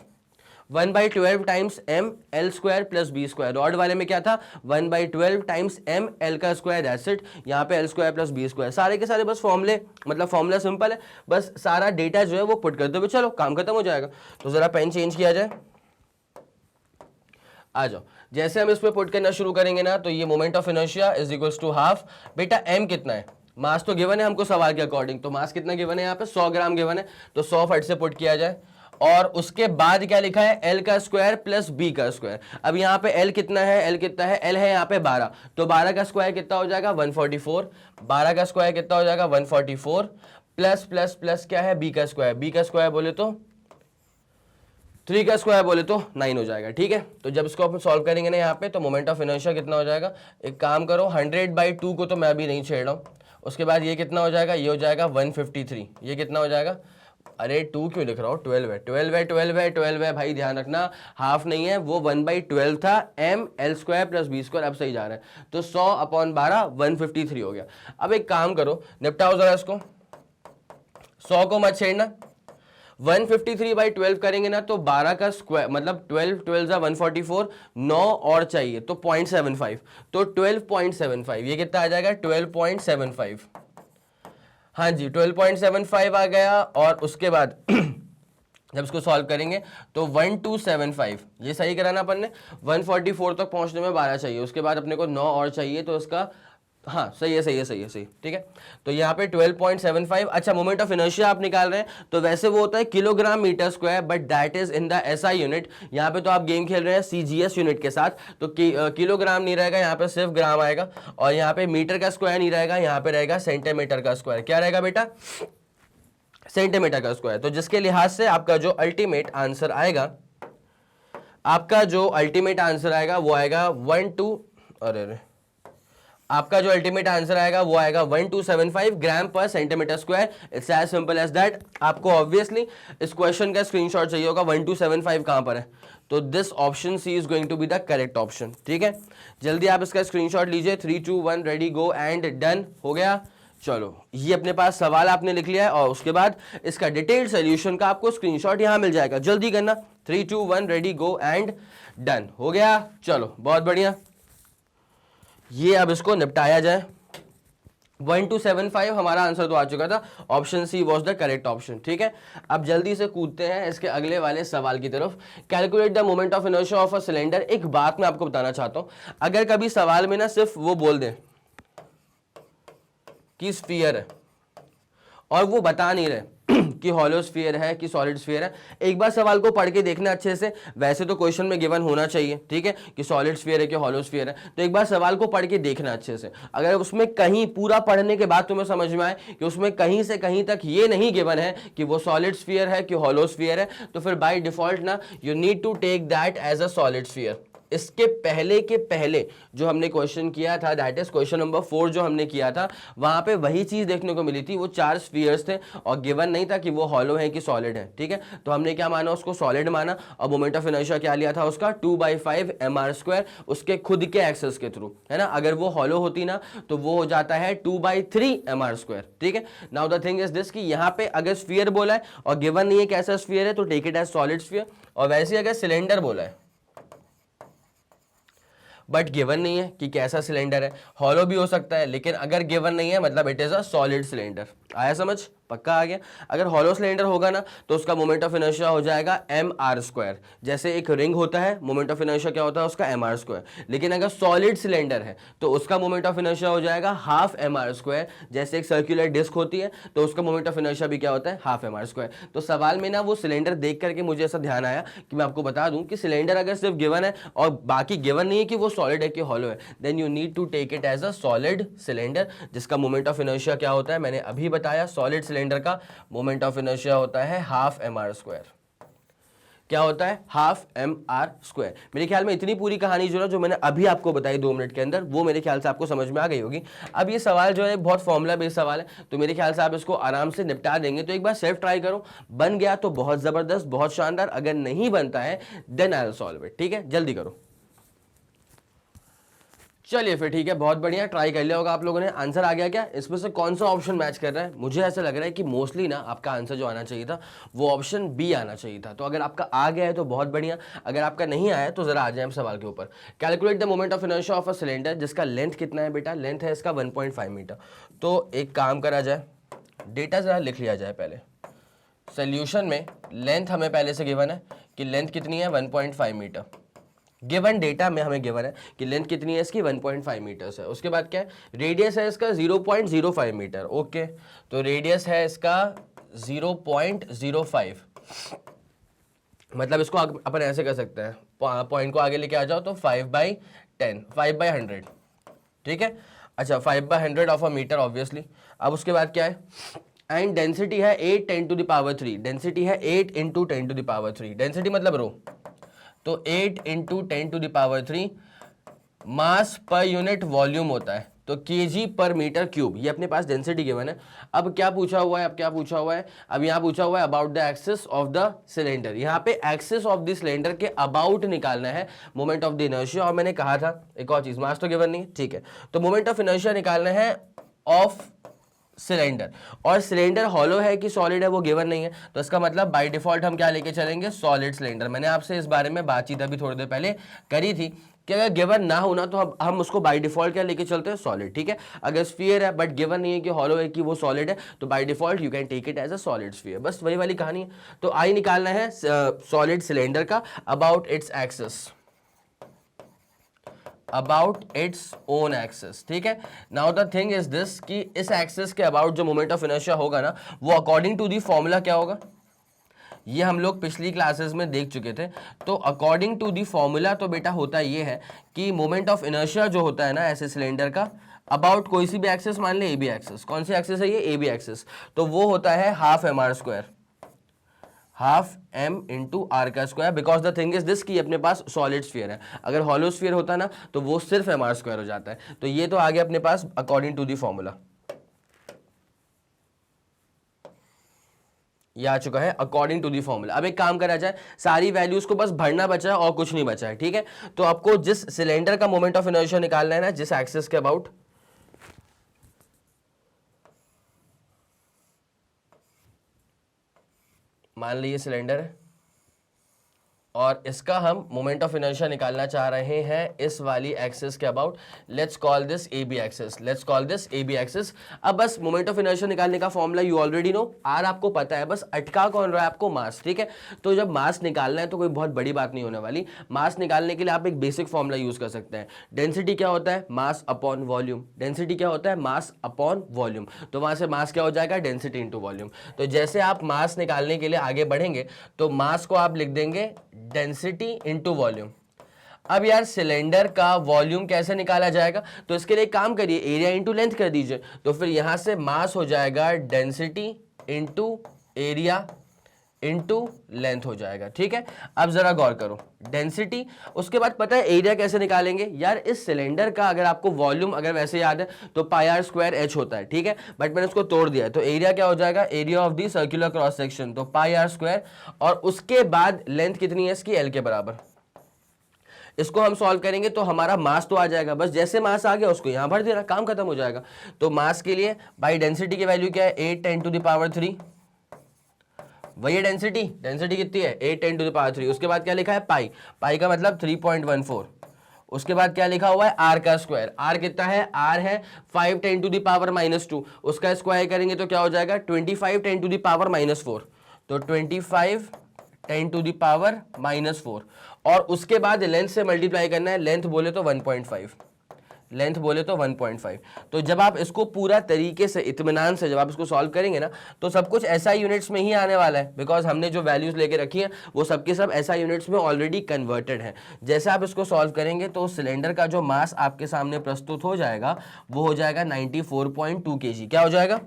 1/12 times m l² + b²। Rod वाले में क्या था? 1/12 टाइम्स m l का स्क्वायर। That's it. यहाँ पे l² + b²। सारे के सारे बस फॉर्मूले, मतलब फॉर्मूला सिंपल है, बस सारा डेटा जो है वो पुट कर दो, चलो काम खत्म हो जाएगा। तो जरा पेन चेंज किया जाए, आ जाओ। जैसे हम इस पे पुट करना शुरू करेंगे ना, तो ये moment of inertia is equals to half. बेटा m कितना है? मास तो गिवन है हमको सवाल के अकॉर्डिंग, तो मास कितना गिवन है? यहाँ पे 100 ग्राम गिवन है, तो 100 फट से पुट किया जाए। और उसके बाद क्या लिखा है? l का स्क्वायर प्लस b का स्क्वायर। अब यहाँ पे l कितना है? l कितना है? l है यहाँ पे 12, तो 12 का स्क्वायर कितना हो जाएगा? 144। 12 का स्क्वायर कितना हो जाएगा? 144 प्लस प्लस प्लस क्या है? b का स्क्वायर। b का स्क्वायर बोले तो 3 का स्क्वायर बोले तो 9 हो जाएगा। ठीक है, तो जब इसको अपन सॉल्व करेंगे ना यहाँ पे, तो मोमेंट ऑफ इनर्शिया कितना हो जाएगा? एक काम करो, 100/2 को तो मैं अभी नहीं छेड़ रहा हूँ। उसके बाद ये कितना हो जाएगा? ये हो जाएगा 153। ये कितना हो जाएगा? अरे 2 क्यों लिख रहा हूँ? 12 है, 12 है, 12 है, 12 है भाई, ध्यान रखना, हाफ नहीं है, वो 1/12 था, m l² + b²। अब सही जा रहा है, तो 100/12 153 हो गया। अब एक काम करो, निपटाओ जरा इसको, 100 को मत छेड़ना। 153/12 करेंगे ना तो 12 का स्क्वायर, मतलब 12 12 जा 144, 9 और चाहिए तो 0.75, तो 12.75। ये कितना आ जाएगा? 12.75। हाँ जी, 12.75 आ गया। और उसके बाद जब इसको सॉल्व करेंगे तो 1275, ये सही कराना अपन ने। 144 तक पहुंचने में 12 चाहिए, उसके बाद अपने को 9 और चाहिए, तो इसका हाँ सही है, सही है, सही है, सही। ठीक है, तो यहाँ पे 12.75। अच्छा, मोमेंट ऑफ इनर्शिया आप निकाल रहे हैं तो वैसे वो होता है kilogram metre square, but that is in the SI unit. यहाँ पे तो आप गेम खेल रहे हैं सीजीएस यूनिट के साथ, तो किलोग्राम नहीं रहेगा, यहाँ पे सिर्फ ग्राम आएगा। और यहाँ पे मीटर का स्क्वायर नहीं रहेगा, यहाँ पे रहेगा सेंटीमीटर का स्क्वायर। क्या रहेगा बेटा? सेंटीमीटर का स्क्वायर। तो जिसके लिहाज से आपका जो अल्टीमेट आंसर आएगा, आपका जो अल्टीमेट आंसर आएगा वो आएगा 1275 ग्राम पर centimetre square. It's as simple as that. आपको ऑब्वियसली इस क्वेश्चन का स्क्रीनशॉट चाहिए होगा, 1275 कहां पर है, तो this option C is going to be the correct option. ठीक है, जल्दी आप इसका स्क्रीनशॉट लीजिए। 3 2 1 रेडी गो एंड डन हो गया। चलो, ये अपने पास सवाल आपने लिख लिया है और उसके बाद इसका डिटेल्ड सोल्यूशन का आपको स्क्रीनशॉट यहां मिल जाएगा। जल्दी करना, 3 2 1 रेडी गो एंड डन हो गया। चलो, बहुत बढ़िया, ये अब इसको निपटाया जाए। 1275 हमारा आंसर तो आ चुका था, option she was the correct option. ठीक है, अब जल्दी से कूदते हैं इसके अगले वाले सवाल की तरफ। Calculate the moment of inertia of a cylinder. एक बात मैं आपको बताना चाहता हूं, अगर कभी सवाल में ना सिर्फ वो बोल दें कि स्फीयर है और वो बता नहीं रहे कि हॉलो स्फीयर है कि सॉलिड स्फीयर है, एक बार सवाल को पढ़ के देखना अच्छे से। वैसे तो क्वेश्चन में गिवन होना चाहिए, ठीक है, कि सॉलिड स्फीयर है कि हॉलो स्फीयर है, तो एक बार सवाल को पढ़ के देखना अच्छे से। अगर उसमें कहीं पूरा पढ़ने के बाद तुम्हें समझ में आए कि उसमें कहीं से कहीं तक ये नहीं गिवन है कि वो सॉलिड स्फीयर है कि हॉलो स्फीयर है, तो फिर बाय डिफॉल्ट ना you need to take that as a solid sphere. इसके पहले के पहले जो हमने क्वेश्चन किया था, दैट इज क्वेश्चन नंबर 4 जो हमने किया था, वहां पे वही चीज देखने को मिली थी। वो 4 स्फीयर्स थे और गिवन नहीं था कि वो हॉलो है कि सॉलिड है। ठीक है, तो हमने क्या माना? उसको सॉलिड माना। और मोमेंट ऑफ इनर्शिया क्या लिया था उसका? 2/5 mr², उसके खुद के एक्सेस के थ्रू, है ना। अगर वो हॉलो होती ना तो वो हो जाता है 2/3 mr²। ठीक है, now the thing is this कि यहाँ पे अगर स्फीयर बोला है और गिवन नहीं है कैसा स्फीयर है, तो take it as solid sphere. और वैसे अगर सिलेंडर बोला है बट गिवन नहीं है कि कैसा सिलेंडर है, हॉलो भी हो सकता है, लेकिन अगर गिवन नहीं है मतलब it is a solid cylinder. आया समझ? पक्का आ गया। अगर हॉलो सिलेंडर होगा ना तो उसका मोमेंट ऑफ इनर्शिया हो जाएगा mr²। जैसे एक रिंग होता है, मोमेंट ऑफ इनर्शिया क्या होता है उसका mr²। लेकिन अगर सॉलिड सिलेंडर है तो उसका मोमेंट ऑफ इनर्शिया हो जाएगा हाफ mr²। जैसे एक सर्कुलर डिस्क होती है तो उसका मोमेंट ऑफ इनर्शिया भी क्या होता है, हाफ mr²। तो सवाल में ना वो सिलेंडर देख करके मुझे ऐसा ध्यान आया कि मैं आपको बता दूं कि सिलेंडर अगर सिर्फ गिवन है और बाकी गिवन नहीं है कि वो सॉलिड है कि हॉलो है, then you need to take it as a solid cylinder, जिसका मोमेंट ऑफ इनर्शिया क्या होता है, मैंने अभी बताया। सॉलिड सिलेंडर का मोमेंट ऑफ इनर्शिया होता है हाफ mr²। क्या होता है, हाफ mr²। मेरे ख्याल में इतनी पूरी कहानी जो मैंने अभी आपको बताई 2 मिनट के अंदर, वो मेरे ख्याल से आपको समझ में आ गई होगी। अब ये सवाल जो है बहुत फॉर्मूला बेस्ड सवाल है, तो मेरे ख्याल से आप इसको आराम से निपटा देंगे। तो एक बार सेल्फ ट्राई करो, बन गया तो बहुत जबरदस्त, बहुत शानदार, अगर नहीं बनता है then I will solve it. ठीक है, जल्दी करो। चलिए फिर ठीक है, बहुत बढ़िया, ट्राई कर लिया होगा आप लोगों ने। आंसर आ गया क्या? इसमें से कौन सा ऑप्शन मैच कर रहा है? मुझे ऐसा लग रहा है कि मोस्टली ना आपका आंसर जो आना चाहिए था वो ऑप्शन बी आना चाहिए था। तो अगर आपका आ गया है तो बहुत बढ़िया, अगर आपका नहीं आया है तो जरा आ जाए हम सवाल के ऊपर। Calculate the moment of inertia of a cylinder, जिसका लेंथ कितना है बेटा? लेंथ है इसका 1.5 मीटर। तो एक काम करा जाए, डेटा जरा लिख लिया जाए पहले। सोल्यूशन में लेंथ हमें पहले से गिवन है कि लेंथ कितनी है, 1.5 मीटर। गिवन डेटा में हमें गिवन है कि लेंथ कितनी है इसकी, 1.5 मीटर्स है। उसके बाद क्या है, रेडियस है इसका 0.05 मीटर। ओके, तो रेडियस है इसका 0.05, मतलब इसको अपन ऐसे कर सकते हैं, पॉइंट को आगे लेके आ जाओ तो 5/10, 5/100। ठीक है, अच्छा 5/100 ऑफ अ मीटर ऑब्वियसली। अब उसके बाद क्या है, एंड डेंसिटी है 8 10 टू द पावर 3। डेंसिटी है 8 × 10 टू द पावर 3, डेंसिटी मतलब रो। तो 8 × 10 to the power 3 mass per unit volume होता है, तो केजी पर मीटर क्यूब, ये अपने पास डेंसिटी गिवन है। अब क्या पूछा हुआ है, अब यहाँ पूछा हुआ है about the axis of the cylinder. यहाँ पे एक्सिस ऑफ द सिलेंडर के अबाउट निकालना है मोमेंट ऑफ द इनर्शिया। और मैंने कहा था एक और चीज, मास तो गिवन नहीं, ठीक है, तो मोमेंट ऑफ इनर्शिया निकालना है ऑफ सिलेंडर। और सिलेंडर हॉलो है कि सॉलिड है वो गिवन नहीं है, तो इसका मतलब बाय डिफॉल्ट हम क्या लेके चलेंगे, सॉलिड सिलेंडर। मैंने आपसे इस बारे में बातचीत अभी थोड़ी देर पहले करी थी कि अगर गिवन ना होना तो हम उसको बाय डिफॉल्ट क्या लेके चलते हैं, सॉलिड। ठीक है, अगर स्फीयर है बट गिवन नहीं है कि हॉलो है कि वो सॉलिड है, तो by default you can take it as a solid sphere. बस वही वाली कहानी है। तो आई निकालना है सॉलिड सिलेंडर का about its axis, about its own axis. ठीक है, now the thing is this कि इस एक्सिस के अबाउट जो मोमेंट ऑफ इनर्शिया होगा ना, वो अकॉर्डिंग टू दी फॉर्मूला क्या होगा, ये हम लोग पिछली क्लासेस में देख चुके थे। तो अकॉर्डिंग टू दी फॉर्मूला तो बेटा होता ये है कि मोमेंट ऑफ इनर्शिया जो होता है ना ऐसे सिलेंडर का, अबाउट कोई सी भी एक्सिस, मान ले ए बी एक्सिस। कौन सी एक्सिस है ये, ए बी एक्सिस, तो वो होता है half mr², half m × r का square. Because the thing is this कि अपने पास सॉलिड स्फीयर है, अगर हॉलो स्फीयर होता ना तो वो सिर्फ mr² हो जाता है। तो ये तो आ गया अपने पास अकॉर्डिंग टू दी फॉर्मूला, ये आ चुका है अकॉर्डिंग टू दी फॉर्मूला। अब एक काम करा जाए, सारी वैल्यूज को बस भरना बचा है और कुछ नहीं बचा है। ठीक है, तो आपको जिस सिलेंडर का मोमेंट ऑफ इनर्शिया निकालना है ना, जिस एक्सिस के अबाउट, मान लीजिए सिलेंडर है और इसका हम मोमेंट ऑफ इनर्शिया निकालना चाह रहे हैं इस वाली एक्सिस के about. Let's call this A B axis, let's call this A B axis. अब बस मोमेंट ऑफ इनर्शिया निकालने का formula you already know, or आपको पता है, बस अटका कौन रहा है आपको, मास। ठीक है, तो जब मास निकालना है तो कोई बहुत बड़ी बात नहीं होने वाली। मास निकालने के लिए आप एक बेसिक फॉर्मूला यूज कर सकते हैं। डेंसिटी क्या होता है, मास अपॉन वॉल्यूम। डेंसिटी क्या होता है, मास अपॉन वॉल्यूम। तो वहां से मास क्या हो जाएगा, डेंसिटी इंटू वॉल्यूम। तो जैसे आप मास निकालने के लिए आगे बढ़ेंगे तो मास को आप लिख देंगे डेंसिटी इंटू वॉल्यूम। अब यार सिलेंडर का वॉल्यूम कैसे निकाला जाएगा, तो इसके लिए काम करिए, एरिया इंटू लेंथ कर दीजिए। तो फिर यहां से मास हो जाएगा density into area into length हो जाएगा। ठीक है, अब जरा गौर करो, डेंसिटी, उसके बाद पता है एरिया कैसे निकालेंगे यार। इस सिलेंडर का अगर आपको वॉल्यूम अगर वैसे याद है तो πr² h होता है। ठीक है, बट मैंने उसको तोड़ दिया है, तो एरिया क्या हो जाएगा, area of the circular cross section, तो πr²। और उसके बाद लेंथ कितनी है इसकी, l के बराबर। इसको हम सॉल्व करेंगे तो हमारा मास तो आ जाएगा, बस जैसे मास आ गया उसको यहां भर देना, काम खत्म हो जाएगा। तो मास के लिए बाई डेंसिटी की वैल्यू क्या है, 8 10 टू द पावर 3, वही डेंसिटी, डेंसिटी कितनी है 8 10 टू द पावर 3। उसके बाद क्या लिखा है पाई, पाई का मतलब 3.14। उसके बाद क्या लिखा हुआ है r का स्क्वायर, r कितना है, r है 5 10 टू द पावर -2, उसका स्क्वायर करेंगे तो क्या हो जाएगा 25 10 टू द पावर -4, तो 25 10 टू द पावर -4, और उसके बाद लेंथ से मल्टीप्लाई करना है, लेंथ बोले तो 1.5, लेंथ बोले तो 1.5। तो जब आप इसको पूरा तरीके से इत्मीनान से जब आप इसको सॉल्व करेंगे ना तो सब कुछ ऐसा यूनिट्स में ही आने वाला है, बिकॉज हमने जो वैल्यूज लेके रखी हैं वो सबके सब ऐसा यूनिट्स में ऑलरेडी कन्वर्टेड है। जैसे आप इसको सॉल्व करेंगे तो सिलेंडर का जो मास आपके सामने प्रस्तुत हो जाएगा वो हो जाएगा 94.2 kg। क्या हो जाएगा,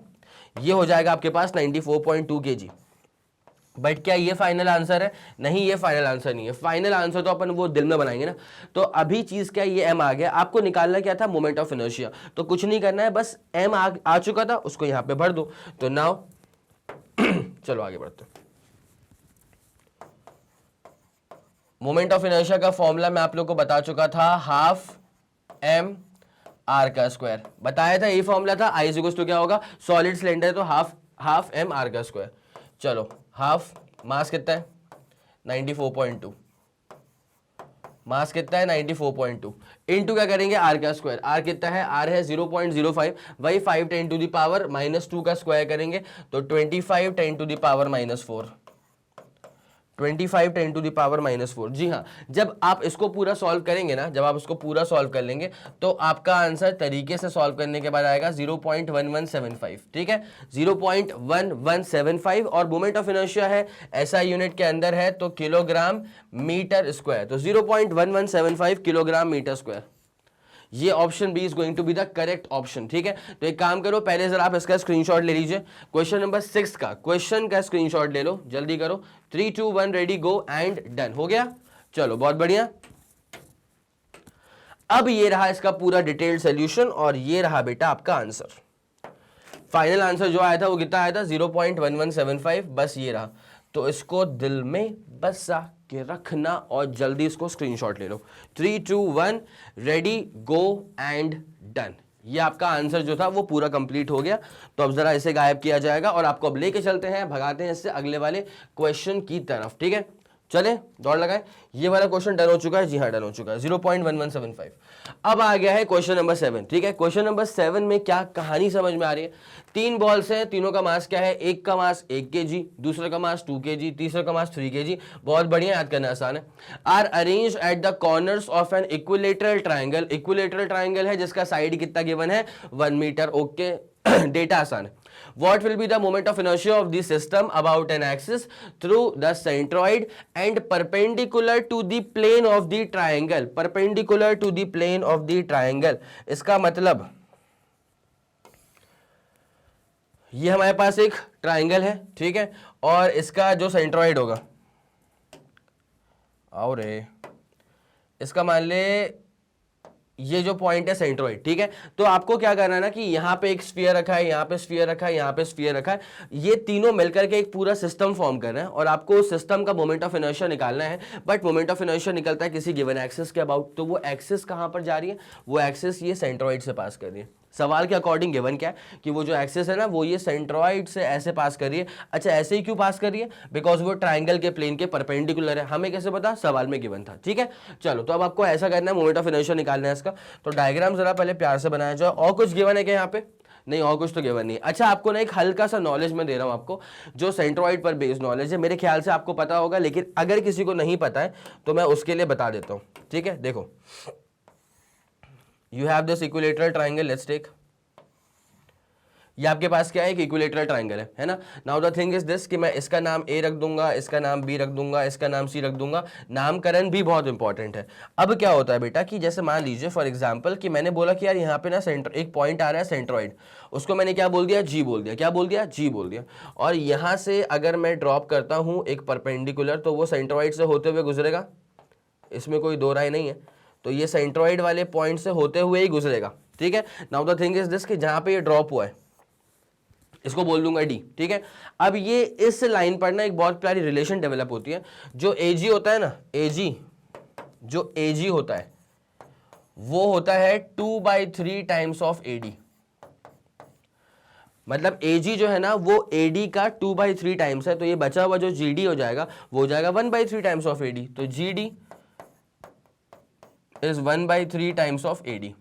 ये हो जाएगा आपके पास 94.2 kg। बट क्या ये फाइनल आंसर है, नहीं ये फाइनल आंसर नहीं है, फाइनल आंसर तो अपन वो दिल में बनाएंगे ना। तो अभी चीज क्या, ये m आ गया, आपको निकालना क्या था, मोमेंट ऑफ इनर्शिया, तो कुछ नहीं करना है, बस m आ चुका था उसको यहाँ पे भर दो। तो नाउ चलो आगे बढ़ते। मोमेंट ऑफ इनर्शिया का फॉर्मूला मैं आप लोग को बता चुका था, हाफ m r का स्क्वायर बताया था, ये फॉर्मूला था। आई इक्वल्स टू क्या होगा, सॉलिड सिलेंडर तो हाफ m r का स्क्वायर। चलो हाफ, मास कितना है 94.2, मास कितना है 94.2, इनटू क्या करेंगे r का स्क्वायर, r कितना है, r है 0.05, वही 5 10 टू द पावर -2 का स्क्वायर करेंगे तो 25 10 to the power -4, 25 10 to the power -4। जी हाँ, जब आप इसको पूरा सॉल्व करेंगे ना, जब आप इसको पूरा सॉल्व कर लेंगे तो आपका आंसर तरीके से सॉल्व करने के बाद आएगा 0.1175, ठीक है 0.1175। और मोमेंट ऑफ इनर्शिया है ऐसा यूनिट के अंदर है तो किलोग्राम मीटर स्क्वायर, तो 0.1175 किलोग्राम मीटर स्क्वायर। ये option B is going to be the correct option, ठीक है। तो एक काम करो, पहले जरा आप इसका स्क्रीनशॉट ले लीजिए, क्वेश्चन नंबर 6 का क्वेश्चन का स्क्रीनशॉट ले लो, जल्दी करो। 3 2 1 रेडी गो एंड डन, हो गया। चलो बहुत बढ़िया। अब ये रहा इसका पूरा डिटेल्ड सोल्यूशन और ये रहा बेटा आपका आंसर। फाइनल आंसर जो आया था वो कितना आया था 0.1175, बस ये रहा। तो इसको दिल में बसा के रखना और जल्दी इसको स्क्रीनशॉट ले लो। 3 2 1 रेडी गो एंड डन। ये आपका आंसर जो था वो पूरा कंप्लीट हो गया। तो अब जरा इसे गायब किया जाएगा और आपको अब लेके चलते हैं, भगाते हैं इससे अगले वाले क्वेश्चन की तरफ, ठीक है। चले दौड़ लगाए। ये वाला क्वेश्चन डन हो चुका है, जी हाँ डन हो चुका है, 0.1175। अब आ गया है क्वेश्चन नंबर 7, ठीक है। क्वेश्चन नंबर 7 में क्या कहानी समझ में आ रही है, 3 बॉल्स हैं, तीनों का मास क्या है, एक का मास 1 kg, दूसरे का मास 2 kg, तीसरे का मास 3 kg। बहुत बढ़िया, याद करना आसान है। R arrange at the corners of an equilateral triangle, equilateral triangle है जिसका साइड कितना गिवन है 1 मीटर, ओके डेटा आसान है। What will be the moment of inertia of the system about an axis through the centroid and perpendicular to the plane of the triangle, perpendicular to the plane of the triangle। इसका मतलब ये हमारे पास एक triangle है, ठीक है, और इसका जो सेंट्रॉइड होगा, आओ रे, इसका मान ले ये जो पॉइंट है सेंट्रोइड, ठीक है। तो आपको क्या करना है ना कि यहाँ पे एक स्फीयर रखा है, यहाँ पे स्फीयर रखा है, यहाँ पे स्फीयर रखा है, ये तीनों मिलकर के एक पूरा सिस्टम फॉर्म कर रहे हैं और आपको उस सिस्टम का मोमेंट ऑफ इनर्शिया निकालना है। बट मोमेंट ऑफ इनर्शिया निकलता है किसी गिवन एक्सिस के अबाउट, तो वो एक्सिस कहाँ पर जा रही है, वो एक्सिस ये सेंट्रोइड से पास कर रही है। सवाल के अकॉर्डिंग गिवन क्या है कि वो जो एक्सिस है ना वो ये सेंट्रोइड से ऐसे पास कर रही है। अच्छा ऐसे ही क्यों पास कर रही है, बिकॉज वो ट्राइंगल के प्लेन के परपेंडिकुलर है। हमें कैसे पता, सवाल में गिवन था, ठीक है। चलो तो अब आपको ऐसा करना है, मोमेंट ऑफ इनर्शिया निकालना है इसका। तो डायग्राम जरा पहले प्यार से बनाया जाए। और कुछ गिवन है क्या यहाँ पे, नहीं और कुछ तो गिवन नहीं। अच्छा आपको ना एक हल्का सा नॉलेज मैं दे रहा हूँ आपको, जो सेंट्रोइड पर बेस्ड नॉलेज है, मेरे ख्याल से आपको पता होगा, लेकिन अगर किसी को नहीं पता है तो मैं उसके लिए बता देता हूँ, ठीक है। देखो you have this equilateral triangle, let's take, ये आपके पास क्या है, एक इक्विलेटरल ट्राइंगल है ना। Now the thing is this कि मैं इसका नाम ए रख दूंगा, इसका नाम बी रख दूंगा, इसका नाम सी रख दूंगा। नामकरण भी बहुत इंपॉर्टेंट है। अब क्या होता है बेटा कि जैसे मान लीजिए फॉर एग्जांपल कि मैंने बोला कि यार यहाँ पे ना सेंटर एक पॉइंट आ रहा है सेंट्रॉइड, उसको मैंने क्या बोल दिया, जी बोल दिया। क्या बोल दिया, जी बोल दिया। और यहाँ से अगर मैं ड्रॉप करता हूँ एक परपेंडिकुलर, तो वो सेंट्रॉइड से होते हुए गुजरेगा, इसमें कोई दो राय नहीं है। तो ये सेंट्रॉइड वाले पॉइंट से होते हुए ही गुजरेगा, ठीक है। Now the thing is this कि जहाँ पे ये ड्रॉप हुआ है इसको बोल दूंगा डी, ठीक है। अब ये इस लाइन पर ना एक बहुत प्यारी रिलेशन डेवलप होती है। जो एजी होता है ना, एजी, जो एजी होता है वो होता है 2/3 टाइम्स ऑफ एडी। मतलब एजी जो है ना वो एडी का 2/3 टाइम्स है। तो ये बचा हुआ जो जीडी हो जाएगा वो हो जाएगा 1/3 टाइम्स ऑफ एडी। तो GD is 1/3 times of AD।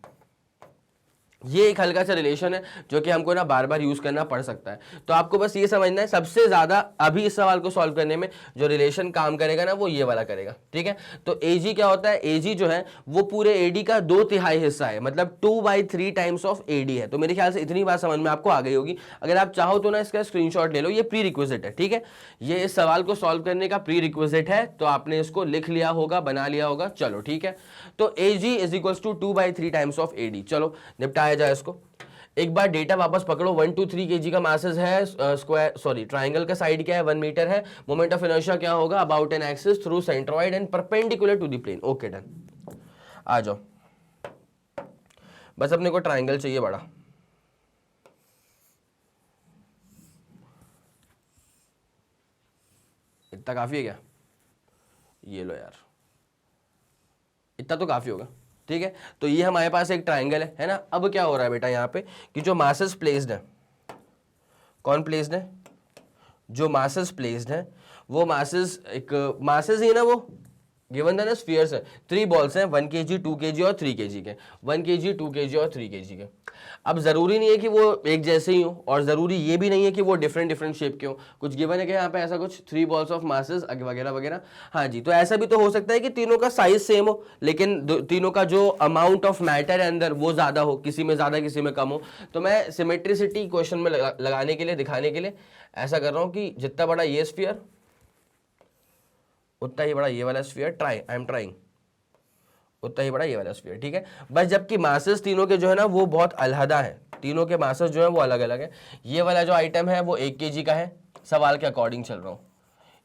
ये एक हल्का सा रिलेशन है जो कि हमको ना बार बार यूज करना पड़ सकता है। तो आपको बस ये समझना है, सबसे ज्यादा अभी इस सवाल को सॉल्व करने में जो रिलेशन काम करेगा ना वो ये वाला करेगा, ठीक है। तो AG क्या होता है, AG जो है वो पूरे AD का 2/3 हिस्सा है, मतलब 2/3 टाइम्स ऑफ AD है। तो मेरे ख्याल से इतनी बात समझ में आपको आ गई होगी। अगर आप चाहो तो ना इसका स्क्रीनशॉट ले लो, ये प्री रिक्विजिट है, ठीक है। ये इस सवाल को सॉल्व करने का प्री रिक्विजिट है, तो आपने इसको लिख लिया होगा, बना लिया होगा, चलो ठीक है। तो AG is equal to 2/3 times of AD। चलो निपटाया जाए इसको। एक बार डेटा वापस पकड़ो, 1 to 3 kg का मासेस है, स्क्वायर सॉरी ट्राइंगल का साइड क्या है 1 मीटर है, मोमेंट ऑफ इनर्शिया क्या होगा about an axis through centroid and perpendicular to the plane. Okay done, आ जाओ। बस अपने को ट्राइंगल चाहिए बड़ा। इतना काफी है क्या? ये लो यार, इतना तो काफी होगा, ठीक है। तो ये हमारे पास एक ट्राइंगल है ना। अब क्या हो रहा है बेटा यहाँ पे कि जो मासेस प्लेस्ड है, कौन प्लेस्ड है? जो मासेस प्लेस्ड है वो मासेस, एक मासेस ही ना वो गिवन था ना, स्फीयर्स है, 3 बॉल्स हैं, 1 kg 2 kg और 3 kg के, 1 kg 2 kg और 3 kg के। अब जरूरी नहीं है कि वो एक जैसे ही हो, और जरूरी ये भी नहीं है कि वो डिफरेंट डिफरेंट शेप के हो। कुछ गिवन है कि यहाँ पे ऐसा कुछ 3 बॉल्स ऑफ मासेस वगैरह वगैरह। हाँ जी, तो ऐसा भी तो हो सकता है कि तीनों का साइज सेम हो, लेकिन तीनों का जो अमाउंट ऑफ मैटर है अंदर वो ज्यादा हो, किसी में ज्यादा किसी में कम हो। तो मैं सिमेट्रिसिटी क्वेश्चन में लगाने के लिए, दिखाने के लिए ऐसा कर रहा हूँ कि जितना बड़ा ये स्फीयर उतना ही बड़ा ये वाला स्फीयर, आई एम ट्राइंग, उतना ही बड़ा ये वाला स्फीयर, ठीक है। बस जबकि मासेस तीनों के जो है ना वो बहुत अलहदा है, तीनों के मासेस जो है वो अलग अलग है। ये वाला जो आइटम है वो 1 kg का है, सवाल के अकॉर्डिंग चल रहा हूँ।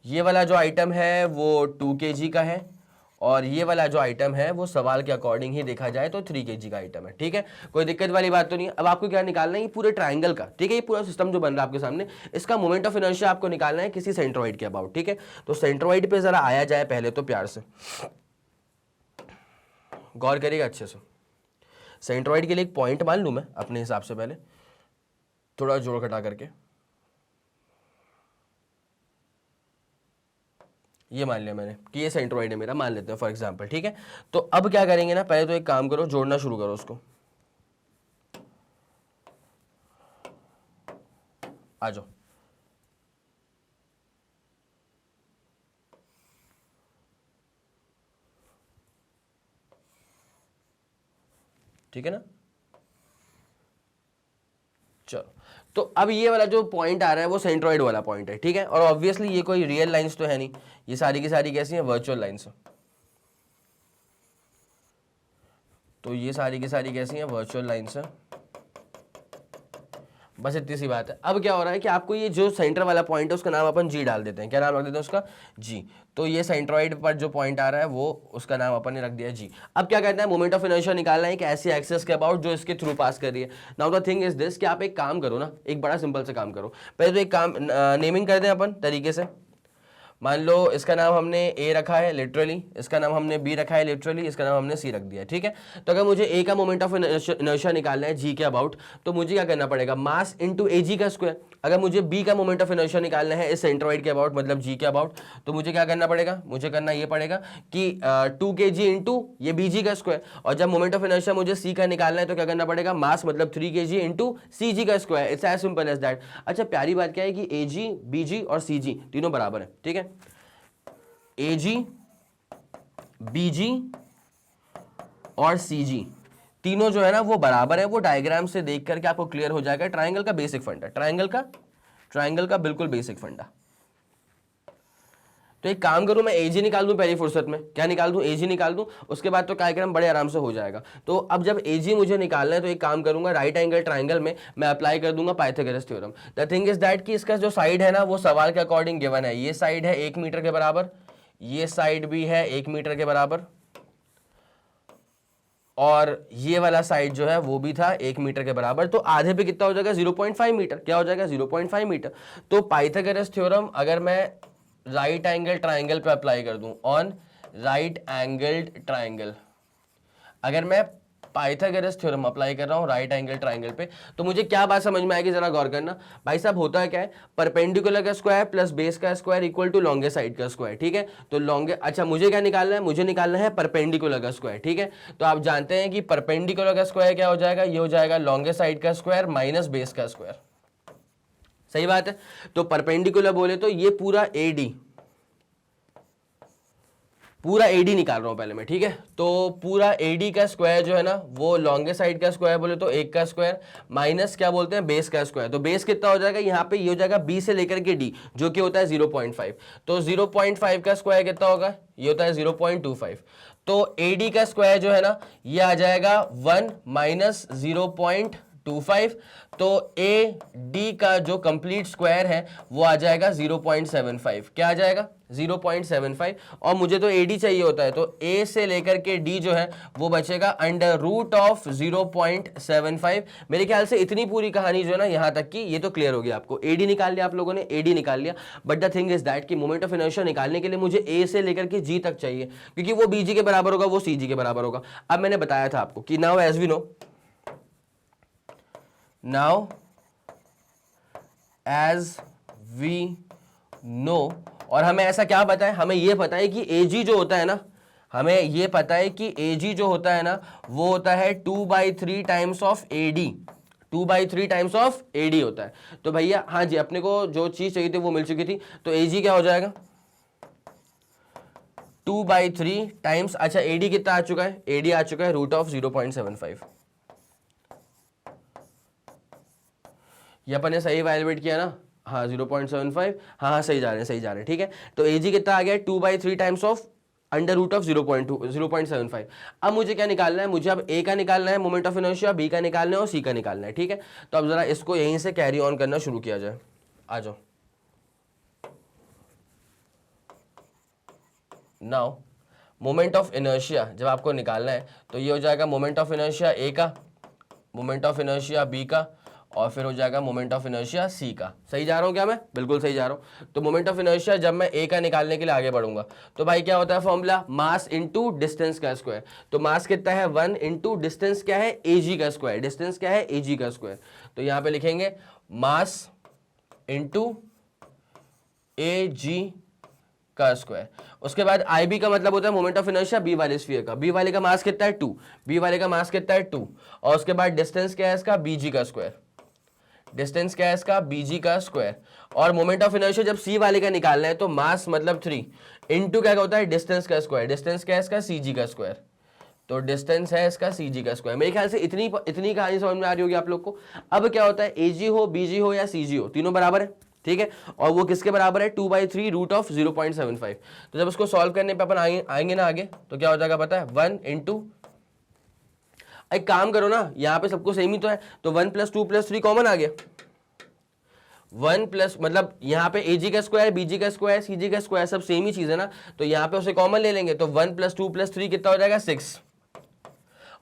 ये वाला जो आइटम है वो 2 kg का है, और ये वाला जो आइटम है वो सवाल के अकॉर्डिंग ही देखा जाए तो 3 kg का आइटम है, ठीक है। कोई दिक्कत वाली बात तो नहीं है। अब आपको क्या निकालना है, ये पूरे ट्राइंगल का, ठीक है, ये पूरा सिस्टम जो बन रहा है आपके सामने, इसका मोमेंट ऑफ इनर्शिया आपको निकालना है किसी सेंट्रोइड के अबाउट, ठीक है। तो सेंट्रोइड पे जरा आया जाए पहले तो प्यार से, गौर करिएगा अच्छे से। सेंट्रोइड के लिए एक पॉइंट मान लूं मैं अपने हिसाब से, पहले थोड़ा जोड़ घटा करके ये मान लिया मैंने कि ये सेंट्रोइड है मेरा, मान लेते हैं फॉर एग्जांपल, ठीक है। तो अब क्या करेंगे ना, पहले तो एक काम करो, जोड़ना शुरू करो उसको, आ जाओ। ठीक है ना, चलो। तो अब ये वाला जो पॉइंट आ रहा है वो सेंट्रोइड वाला पॉइंट है, ठीक है। और ऑब्वियसली ये कोई रियल लाइंस तो है नहीं, ये सारी की सारी कैसी हैं, वर्चुअल लाइंस। तो ये सारी की सारी कैसी हैं, वर्चुअल लाइंस है। बस इतनी सी बात है। अब क्या हो रहा है कि आपको ये जो सेंटर वाला पॉइंट है उसका नाम अपन जी डाल देते हैं। क्या नाम रख देते हैं उसका, जी। तो ये सेंट्रोइड पर जो पॉइंट आ रहा है वो उसका नाम अपन ने रख दिया जी। अब क्या कहते हैं, मोमेंट ऑफ इनर्शिया निकालना है एक ऐसी एक्सिस के अबाउट जो इसके थ्रू पास कर रही है। Now the thing is this कि आप एक काम करो ना, एक बड़ा सिंपल से काम करो। पहले तो एक काम नेमिंग कर दें अपन तरीके से। मान लो इसका नाम हमने ए रखा है लिटरली, इसका नाम हमने बी रखा है लिटरली, इसका नाम हमने सी रख दिया, ठीक है। तो अगर मुझे ए का मोमेंट ऑफ इनर्शिया निकालना है जी के अबाउट, तो मुझे क्या करना पड़ेगा, मास इनटू ए जी का स्क्वायर। अगर मुझे बी का मोमेंट ऑफ इनर्शिया निकालना है इस सेंट्रोइड के अबाउट, मतलब जी के अबाउट, तो मुझे क्या करना पड़ेगा, मुझे करना ये पड़ेगा कि 2 kg इंटू ये बी जी का स्क्वायर। और जब मोमेंट ऑफ इनर्शिया मुझे सी का निकालना है तो क्या करना पड़ेगा, मास मतलब 3 kg इंटू सी जी का square. It's as simple as that. अच्छा प्यारी बात क्या है कि ए जी, बी जी और सी जी तीनों बराबर है, ठीक है। ए जी, बी जी और सी जी तीनों जो है ना वो बराबर है। वो डायग्राम से देख करके आपको क्लियर हो जाएगा। ट्राइंगल का बेसिक फंडा, ट्राइंगल का बिल्कुल बेसिक फंडा। तो एक काम करूं, मैं एजी निकाल दूं पहली फुर्सत में। क्या निकाल दूं, एजी निकाल दूं, उसके बाद तो कार्यक्रम बड़े आराम से हो जाएगा। तो अब जब एजी मुझे निकालना है तो एक काम करूंगा, राइट एंगल ट्राइंगल में मैं अप्लाई कर दूंगा Pythagoras theorem. The thing is that कि इसका जो साइड है ना वो सवाल के अकॉर्डिंग गिवन है। ये साइड है 1 मीटर के बराबर, ये साइड भी है 1 मीटर के बराबर, और ये वाला साइड जो है वो भी था 1 मीटर के बराबर। तो आधे पे कितना हो जाएगा, 0.5 मीटर। क्या हो जाएगा, 0.5 मीटर। तो पाइथागोरस थ्योरम अगर मैं राइट एंगल ट्राइंगल पे अप्लाई कर दूं, ऑन राइट एंगल्ड ट्राइंगल, अगर मैं पाइथागोरस थ्योरम अप्लाई कर रहा हूं राइट एंगल ट्राइंगल पे, तो मुझे क्या बात समझ में आएगी जरा गौर करना। भाई साहब होता है क्या है, परपेंडिकुलर का स्क्वायर प्लस बेस का square equal to longest side का स्क्वायर, ठीक है। तो अच्छा मुझे क्या निकालना है, मुझे निकालना है परपेंडिकुलर का स्क्वायर, ठीक है। तो आप जानते हैं कि परपेंडिकुलर का स्क्वायर क्या हो जाएगा, ये हो जाएगा लॉन्गेस्ट साइड का स्क्वायर माइनस बेस का स्क्वायर, सही बात है। तो परपेंडिकुलर बोले तो ये पूरा एडी निकाल रहा हूं पहले मैं, ठीक है। तो पूरा एडी का स्क्वायर जो है ना वो लॉन्गेस्ट साइड का स्क्वायर बोले तो 1 का स्क्वायर माइनस क्या बोलते हैं बेस का स्क्वायर। तो बेस कितना हो जाएगा, यहाँ पे ये हो जाएगा बी से लेकर के डी जो कि होता है 0.5। तो 0.5 का स्क्वायर कितना होगा, ये होता है 0.25। तो एडी का स्क्वायर जो है ना ये आ जाएगा 1 माइनस 0.25। तो ए डी का जो कंप्लीट स्क्वायर है वो आ जाएगा 0.75। क्या आ जाएगा 0.75। और मुझे तो एडी चाहिए होता है, तो ए से लेकर के डी जो है वो बचेगा अंडर रूट ऑफ 0.75। मेरे ख्याल से इतनी पूरी कहानी जो है ना यहां तक की ये तो क्लियर हो गया आपको। एडी निकाल लिया आप लोगों ने, एडी निकाल लिया, but the thing is that कि मोमेंट ऑफ इनर्शिया निकालने के लिए मुझे ए से लेकर के जी तक चाहिए, क्योंकि वो बीजी के बराबर होगा, वो सीजी के बराबर होगा। अब मैंने बताया था आपको कि now as we know, now as we know, और हमें ऐसा क्या पता है, हमें यह पता है कि AG जो होता है ना, हमें यह पता है कि AG जो होता है ना वो होता है 2/3 times of AD, 2/3 times of AD होता है। तो भैया हाँ जी, अपने को जो चीज चाहिए थी वो मिल चुकी थी, तो AG क्या हो जाएगा 2/3 टाइम्स, अच्छा AD कितना आ चुका है, AD आ चुका है रूट ऑफ 0.75। ये अपन ने सही वैल्यूएट किया ना, हाँ 0.75, हाँ सही जा रहे हैं, सही जा रहे हैं, ठीक है। तो AG कितना आ गया 2/3 times of under root of 0.75। अब मुझे क्या निकालना है, मुझे अब A का निकालना है मोमेंट ऑफ इनर्शिया, B का निकालना है और C का निकालना है, ठीक है। तो अब जरा इसको यहीं से कैरी ऑन करना शुरू किया जाए, आ जाओ। नाउ मोमेंट ऑफ इनर्शिया जब आपको निकालना है तो ये हो जाएगा मोमेंट ऑफ इनर्शिया A का, मोमेंट ऑफ इनर्शिया B का, और फिर हो जाएगा मोमेंट ऑफ इनर्शिया सी का। सही जा रहा हूं क्या मैं, बिल्कुल सही जा रहा हूं। तो मोमेंट ऑफ इनर्शिया जब मैं ए का निकालने के लिए आगे बढ़ूंगा तो भाई क्या होता है फॉर्मूला, मास इनटू डिस्टेंस का स्क्वायर। तो मास कितना है 1 इनटू डिस्टेंस क्या है एजी का स्क्वायर, डिस्टेंस क्या है एजी का स्क्वायर। तो यहां पे लिखेंगे मास इनटू एजी का स्क्वायर। उसके बाद IB का मतलब होता है मोमेंट ऑफ इनर्शिया बी वाले स्फीयर का, बी वाले का मास कितना है 2, बी वाले का मास कितना है 2, और उसके बाद डिस्टेंस क्या है इसका BG का स्क्वायर, डिस्टेंस क्या है इसका BG का स्क्वायर। और मोमेंट ऑफ इनर्शिया जब C वाले का निकालना है तो मास मतलब 3 इनटू क्या होता है डिस्टेंस का स्क्वायर, डिस्टेंस क्या है इसका CG का स्क्वायर। तो डिस्टेंस है इसका CG का स्क्वायर। मेरे ख्याल से इतनी कहानी समझ में आ रही होगी आप लोग को। अब क्या होता है AG हो BG हो या CG हो तीनों बराबर है, ठीक है। और वो किसके बराबर है 2/3 रूट ऑफ 0.75। तो जब उसको सॉल्व करने पे अपन आएंगे ना आगे तो क्या हो जाएगा पता है 1 इंटू, एक काम करो ना यहाँ पे सबको सेम ही तो है, तो 1 + 2 + 3 कॉमन आ गया। 1 प्लस मतलब यहाँ पे AG का स्क्वायर BG का स्क्वायर CG का स्क्वायर सब सेम ही चीज है ना, तो यहाँ पे उसे कॉमन ले लेंगे। तो 1 + 2 + 3 कितना हो जाएगा 6,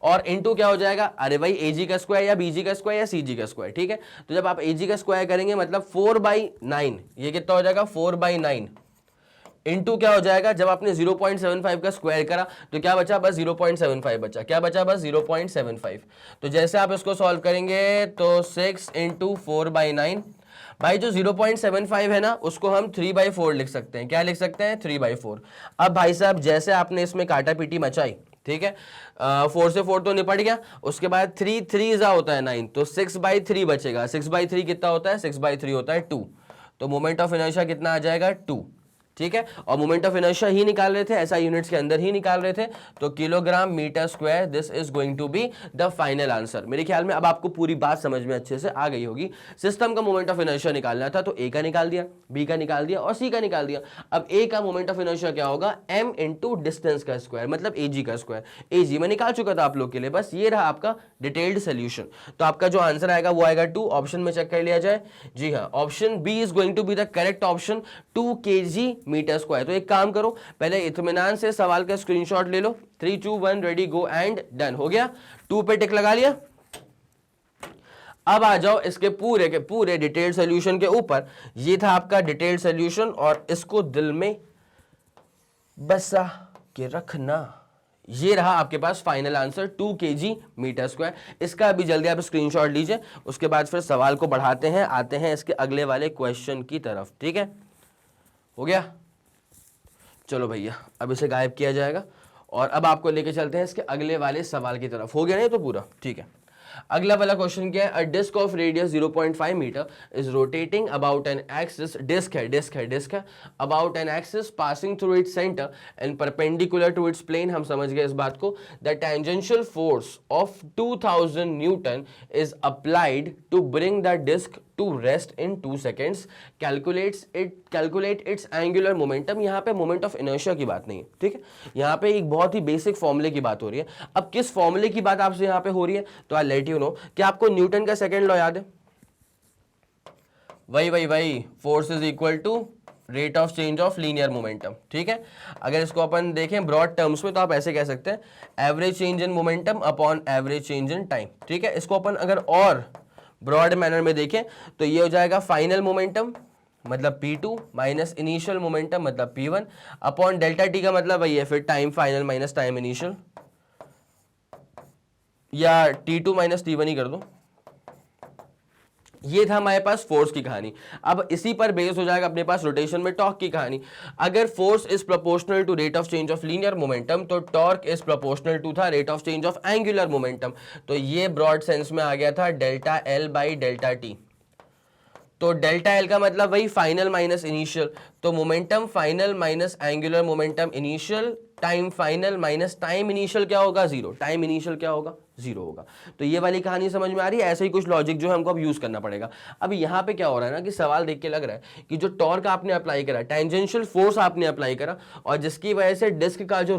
और इनटू क्या हो जाएगा, अरे भाई AG का स्क्वायर या BG का स्क्वायर या CG का स्क्वायर, ठीक है। तो जब आप AG का स्क्वायर करेंगे मतलब 4/9, ये कितना हो जाएगा 4/9 इनटू क्या हो जाएगा, जब आपने 0.75 का स्क्वायर करा तो क्या बचा, बस 0.75 बचा, क्या बचा बस 0.75। तो जैसे आप इसको सॉल्व करेंगे तो 6 × 4/9, भाई जो 0.75 है ना उसको हम 3/4 लिख सकते हैं। क्या लिख सकते हैं 3/4। अब भाई साहब जैसे आपने इसमें काटा पीटी मचाई, ठीक है, 4 से 4 तो निपट गया, उसके बाद 3 3 होता है 9, तो 6/3 बचेगा। 6/3 कितना होता है 6/3 होता है 2। तो मोमेंट ऑफ इनर्शिया कितना आ जाएगा 2, ठीक है। और मोमेंट ऑफ इनर्शिया ही निकाल रहे थे, ऐसा यूनिट्स के अंदर ही निकाल रहे थे, तो kilogram metre square, this is going to be the final answer. मेरे ख्याल में अब आपको पूरी बात समझ में अच्छे से आ गई होगी। सिस्टम का मोमेंट ऑफ इनर्शिया निकालना था तो A का निकाल दिया, B का निकाल दिया और C का निकाल दिया। अब A का मोमेंट ऑफ इनर्शिया क्या होगा, m इंटू डिस्टेंस का स्क्वायर मतलब AG का स्क्वायर। AG में निकाल चुका था आप लोग के लिए, बस ये रहा आपका डिटेल्ड सोल्यूशन। तो आपका जो आंसर आएगा वो आएगा 2, ऑप्शन में चेक कर लिया जाए। जी हाँ, option B is going to be the correct option, 2 kg metre square. तो एक काम करो, पहले इत्मीनान से सवाल का स्क्रीनशॉट ले लो। 3 2 1 रेडी गो एंड डन। हो गया, 2 पे टिक लगा लिया। अब आ जाओ इसके पूरे के पूरे डिटेल्ड सॉल्यूशन के ऊपर। ये था आपका डिटेल्ड सॉल्यूशन और इसको दिल में बसा के रखना, ये रहा आपके पास final answer 2 kg metre square. इसका अभी जल्दी आप स्क्रीनशॉट लीजिए, उसके बाद फिर सवाल को बढ़ाते हैं, आते हैं इसके अगले वाले क्वेश्चन की तरफ। ठीक है, हो गया, चलो भैया अब इसे गायब किया जाएगा और अब आपको लेके चलते हैं इसके अगले वाले सवाल की तरफ। हो गया नहीं तो पूरा, ठीक है। अगला वाला क्वेश्चन क्या है, a disc of radius 0.5 metre is rotating about an axis, disc है about an axis passing through its centre and perpendicular to its plane. हम समझ गए इस बात को। The tangential force of 2000 newton is applied to bring the disc to rest in 2 seconds, calculate its angular momentum. यहाँ पे moment of inertia की बात नहीं है, ठीक है, यहाँ पे एक बहुत ही बेसिक फॉर्मूले की बात हो रही है। अब किस फॉर्मूले की बात आपसे यहाँ पे हो रही है, तो आई लेट यू नो कि आपको न्यूटन का सेकंड लॉ याद है, वही force is equal to rate of change of linear momentum. ठीक है, अगर इसको अपन देखें ब्रॉड टर्म्स में तो आप ऐसे कह सकते हैं, average change in momentum upon average change in time. ठीक है, इसको अपन अगर और ब्रॉड मैनर में देखें तो ये हो जाएगा फाइनल मोमेंटम मतलब P2 माइनस इनिशियल मोमेंटम मतलब P1 अपॉन डेल्टा टी का मतलब वही है फिर time final minus time initial, या T2 माइनस T1 ही कर दो। ये था हमारे पास फोर्स की कहानी। अब इसी पर बेस हो जाएगा अपने पास रोटेशन में टॉर्क की कहानी। अगर force is proportional to rate of change of linear momentum तो टॉर्क इज प्रोपोर्शनल टू था rate of change of angular momentum. तो ये ब्रॉड सेंस में आ गया था delta L by delta T. तो डेल्टा एल का मतलब वही फाइनल माइनस इनिशियल, तो momentum final minus angular momentum initial, time final minus time initial क्या होगा, जीरो। टाइम इनिशियल क्या होगा, जीरो होगा। तो ये वाली कहानी समझ में आ रही है। ऐसे ही कुछ लॉजिक जो है हमको अब यूज करना पड़ेगा। अब यहाँ पे क्या हो रहा है ना कि सवाल देख के लग रहा है कि जो टॉर्क आपने अप्लाई करा, टेंजेंशियल फोर्स आपने अप्लाई करा और जिसकी वजह से डिस्क का जो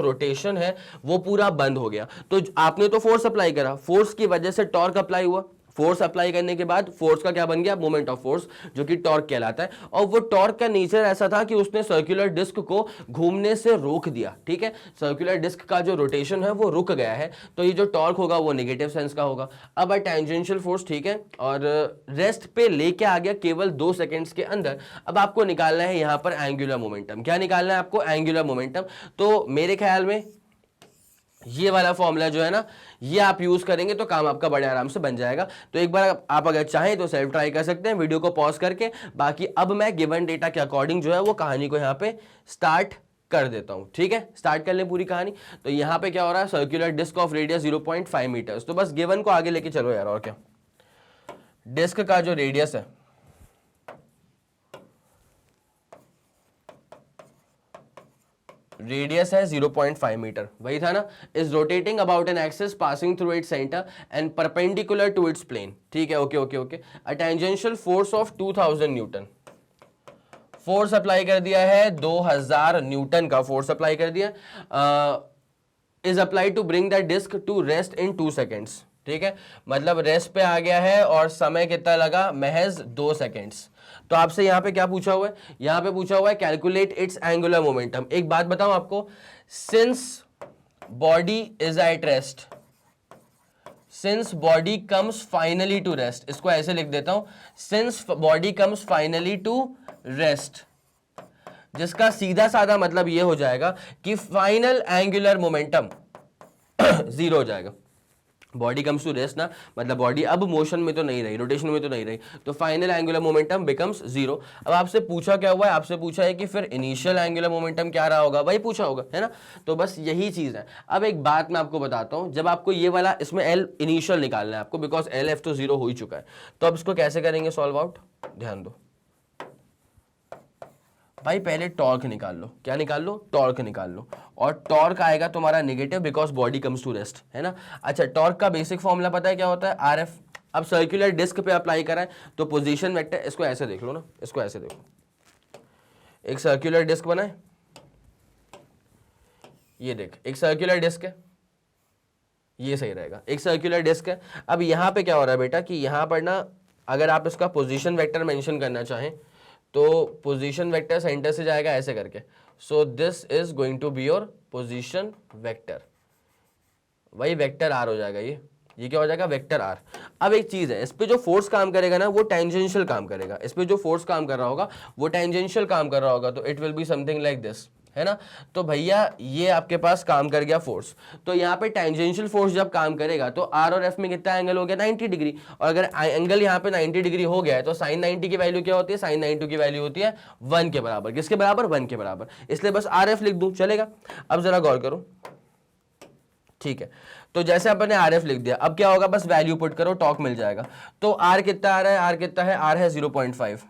रोटेशन है वो पूरा बंद हो गया। तो आपने तो फोर्स अप्लाई करा, फोर्स की वजह से टॉर्क अप्लाई हुआ, फोर्स अप्लाई करने के बाद फोर्स का क्या बन गया, मोमेंट ऑफ फोर्स, जो कि टॉर्क कहलाता है। और वो टॉर्क का नेचर ऐसा था कि उसने सर्कुलर डिस्क को घूमने से रोक दिया। ठीक है, सर्कुलर डिस्क का जो रोटेशन है वो रुक गया है, तो ये जो टॉर्क होगा वो नेगेटिव सेंस का होगा। अब टेंजेंशियल फोर्स, ठीक है, और रेस्ट पे लेके आ गया केवल 2 सेकेंड्स के अंदर। अब आपको निकालना है यहां पर एंगुलर मोमेंटम। क्या निकालना है आपको, एंगुलर मोमेंटम। तो मेरे ख्याल में ये वाला फॉर्मूला जो है ना, ये आप यूज करेंगे तो काम आपका बड़े आराम से बन जाएगा। तो एक बार आप अगर चाहें तो सेल्फ ट्राई कर सकते हैं वीडियो को पॉज करके। बाकी अब मैं गिवन डेटा के अकॉर्डिंग जो है वो कहानी को यहाँ पे स्टार्ट कर देता हूं। ठीक है, स्टार्ट कर ले पूरी कहानी। तो यहाँ पे क्या हो रहा है, circular disc of radius 0.5 metres. तो बस गिवन को आगे लेके चलो यार, और क्या। डिस्क का जो रेडियस है रेडियस है 0.5 मीटर, वही था ना। Is rotating about an axis passing through its centre and perpendicular to its plane. ठीक है, okay. A tangential force of 2000 newton, force apply कर दिया है 2000 न्यूटन का फोर्स अप्लाई कर दिया, is applied to bring the disc to rest in 2 seconds. ठीक है, मतलब रेस्ट पे आ गया है और समय कितना लगा, महज 2 सेकेंड्स। तो आपसे यहां पे क्या पूछा हुआ है, यहां पे पूछा हुआ है कैलकुलेट इट्स एंगुलर मोमेंटम। एक बात बताऊं आपको, since body is at rest, since body comes finally to rest, इसको ऐसे लिख देता हूं, since body comes finally to rest, जिसका सीधा साधा मतलब ये हो जाएगा कि फाइनल एंगुलर मोमेंटम जीरो हो जाएगा। बॉडी कम्स टू रेस्ट ना, मतलब बॉडी अब मोशन में तो नहीं रही, रोटेशन में तो नहीं रही, तो final angular momentum becomes zero. अब आपसे पूछा क्या हुआ है, आपसे पूछा है कि फिर इनिशियल एंगुलर मोमेंटम क्या रहा होगा, वही पूछा होगा, है ना। तो बस यही चीज है। अब एक बात मैं आपको बताता हूं, जब आपको ये वाला इसमें एल इनिशियल निकालना है आपको, बिकॉज एल एफ तो जीरो हो ही चुका है। तो अब इसको कैसे करेंगे सॉल्व आउट, ध्यान दो भाई। पहले टॉर्क निकाल लो, क्या निकाल लो, टॉर्क निकाल लो, और टॉर्क आएगा तुम्हारा negative because body comes to rest, है ना। अच्छा, टॉर्क का बेसिक फॉर्मूला पता है क्या होता है, आर एफ। अब सर्कुलर डिस्क पे अप्लाई करा है तो पोजीशन वेक्टर, इसको ऐसे देख लो ना, इसको ऐसे देखो, एक सर्कुलर डिस्क बना है, ये देख एक सर्कुलर डिस्क है, ये सही रहेगा, एक सर्कुलर डिस्क है। अब यहां पे क्या हो रहा है बेटा कि यहां पर ना, अगर आप इसका पोजीशन वेक्टर मेंशन करना चाहें तो पोजीशन वेक्टर सेंटर से जाएगा ऐसे करके, so this is going to be your position vector, वही वेक्टर आर हो जाएगा। ये क्या हो जाएगा, वेक्टर आर। अब एक चीज है, इस पे जो फोर्स काम करेगा ना वो टेंजेंशियल काम करेगा, इस पे जो फोर्स काम कर रहा होगा वो टेंजेंशियल काम कर रहा होगा, तो it will be something like this. है ना। तो भैया ये आपके पास काम कर गया फोर्स, तो यहाँ पे टेंजेंशियल फोर्स जब काम करेगा तो आर और एफ में कितना एंगल हो गया 90 डिग्री, और अगर एंगल यहाँ पे 90 डिग्री हो गया है तो साइन 90 की वैल्यू क्या होती है, साइन 90 की वैल्यू होती है 1 के बराबर। किसके बराबर, 1 के बराबर, इसलिए बस आर एफ लिख दूं, चलेगा। अब जरा गौर करो, ठीक है, तो जैसे अपन ने आर एफ लिख दिया, अब क्या होगा, बस वैल्यू पुट करो, टॉर्क मिल जाएगा। तो आर कितना आ रहा है, आर कितना है, आर है 0.5,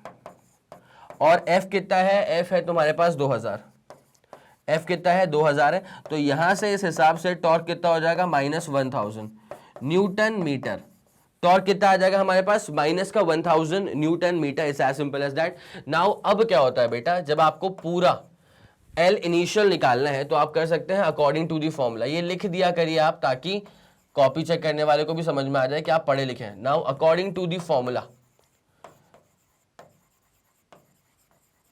और एफ कितना है, एफ है तुम्हारे पास 2000, एफ कितना है 2000 है, तो यहां से इस हिसाब से टॉर्क कितना हो जाएगा -1000 न्यूटन मीटर। टॉर्क कितना आ जाएगा हमारे पास, माइनस का 1000 newton metre. It's as simple as that. Now अब क्या होता है बेटा, जब आपको पूरा एल इनिशियल निकालना है तो आप कर सकते हैं अकॉर्डिंग टू दी फॉर्मूला। ये लिख दिया करिए आप, ताकि कॉपी चेक करने वाले को भी समझ में आ जाए कि आप पढ़े लिखे हैं। Now according to the formula,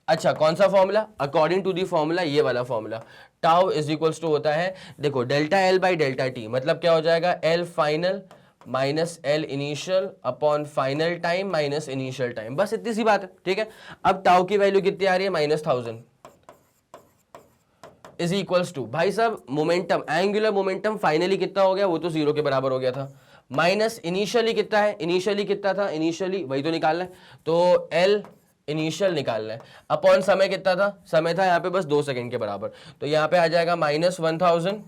अच्छा कौन सा formula, according to the formula ये वाला formula, tau is equals to होता है, देखो delta L by delta T, मतलब क्या हो जाएगा, L final minus L initial upon final time minus initial time, बस इतनी सी बात है, ठीक है। अब टाउ की वैल्यू कितनी आ रही है, -1000 इज इक्वल्स टू, भाई साहब मोमेंटम, एंगुलर मोमेंटम फाइनली कितना हो गया, वो तो 0 के बराबर हो गया था, माइनस इनिशियली कितना है, इनिशियली कितना था, इनिशियली वही तो निकालना है, तो एल इनिशियल निकालना है, अपॉन समय कितना था, समय था यहाँ पे बस 2 सेकंड के बराबर, तो यहाँ पे आ जाएगा -1000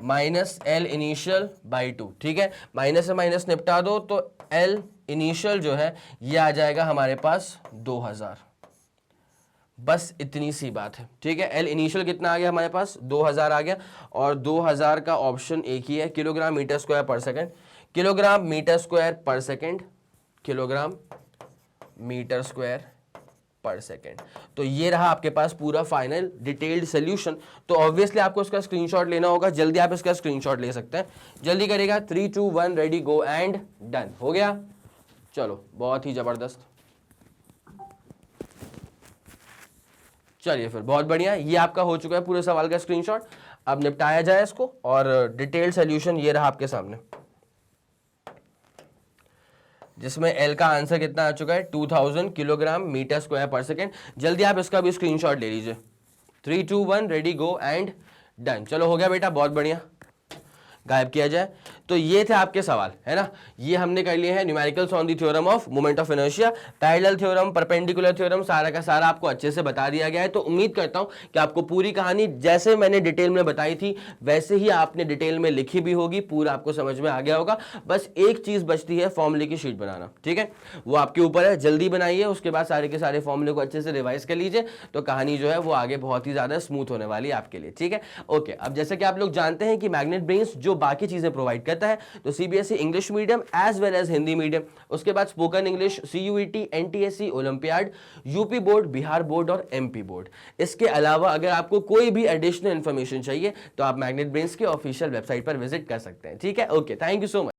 माइनस एल इनिशियल बाई 2, ठीक है, माइनस से माइनस निपटा दो, तो एल इनिशियल जो है ये आ जाएगा हमारे पास 2000, बस इतनी सी बात है, ठीक है। एल इनिशियल कितना आ गया हमारे पास, 2000 आ गया, और 2000 का ऑप्शन एक ही है, किलोग्राम मीटर स्क्वायर पर सेकंड, किलोग्राम मीटर स्क्वायर पर सेकंड, किलोग्राम मीटर स्क्वायर पर सेकेंड। तो ये रहा आपके पास पूरा फाइनल डिटेल्ड सोल्यूशन। तो ऑब्वियसली आपको इसका स्क्रीनशॉट लेना होगा, जल्दी आप इसका स्क्रीनशॉट ले सकते हैं, जल्दी करेगा, 3 2 1 रेडी गो एंड डन, हो गया, चलो बहुत ही जबरदस्त, चलिए फिर बहुत बढ़िया, ये आपका हो चुका है पूरे सवाल का स्क्रीनशॉट। अब निपटाया जाए इसको, और डिटेल्ड सोल्यूशन ये रहा आपके सामने, जिसमें एल का आंसर कितना आ चुका है, 2000 किलोग्राम मीटर स्क्वायर पर सेकेंड। जल्दी आप इसका भी स्क्रीनशॉट ले लीजिए, 3 2 1 रेडी गो एंड डन। चलो हो गया बेटा, बहुत बढ़िया, गायब किया जाए। तो ये थे आपके सवाल, है ना, ये हमने कर लिए हैं numericals on the theorem of moment of inertia, parallel theorem, perpendicular theorem, सारा का सारा आपको अच्छे से बता दिया गया है। तो उम्मीद करता हूं कि आपको पूरी कहानी जैसे मैंने डिटेल में बताई थी वैसे ही आपने डिटेल में लिखी भी होगी, पूरा आपको समझ में आ गया होगा। बस एक चीज बचती है, फॉर्मूले की शीट बनाना, ठीक है, वो आपके ऊपर है, जल्दी बनाइए, उसके बाद सारे के सारे फॉर्मूले को अच्छे से रिवाइज कर लीजिए, तो कहानी जो है वो आगे बहुत ही ज्यादा स्मूथ होने वाली है आपके लिए, ठीक है। ओके, अब जैसे कि आप लोग जानते हैं कि मैग्नेट ब्रेन्स जो बाकी चीजें प्रोवाइड करता है, तो CBSE English medium as well as Hindi medium, उसके बाद spoken English, CUET, NTSC, olympiad, UP board, Bihar board और एमपी बोर्ड। इसके अलावा अगर आपको कोई भी एडिशनल इंफॉर्मेशन चाहिए तो आप मैग्नेट ब्रेन्स के ऑफिशियल वेबसाइट पर विजिट कर सकते हैं, ठीक है। Okay, thank you so much.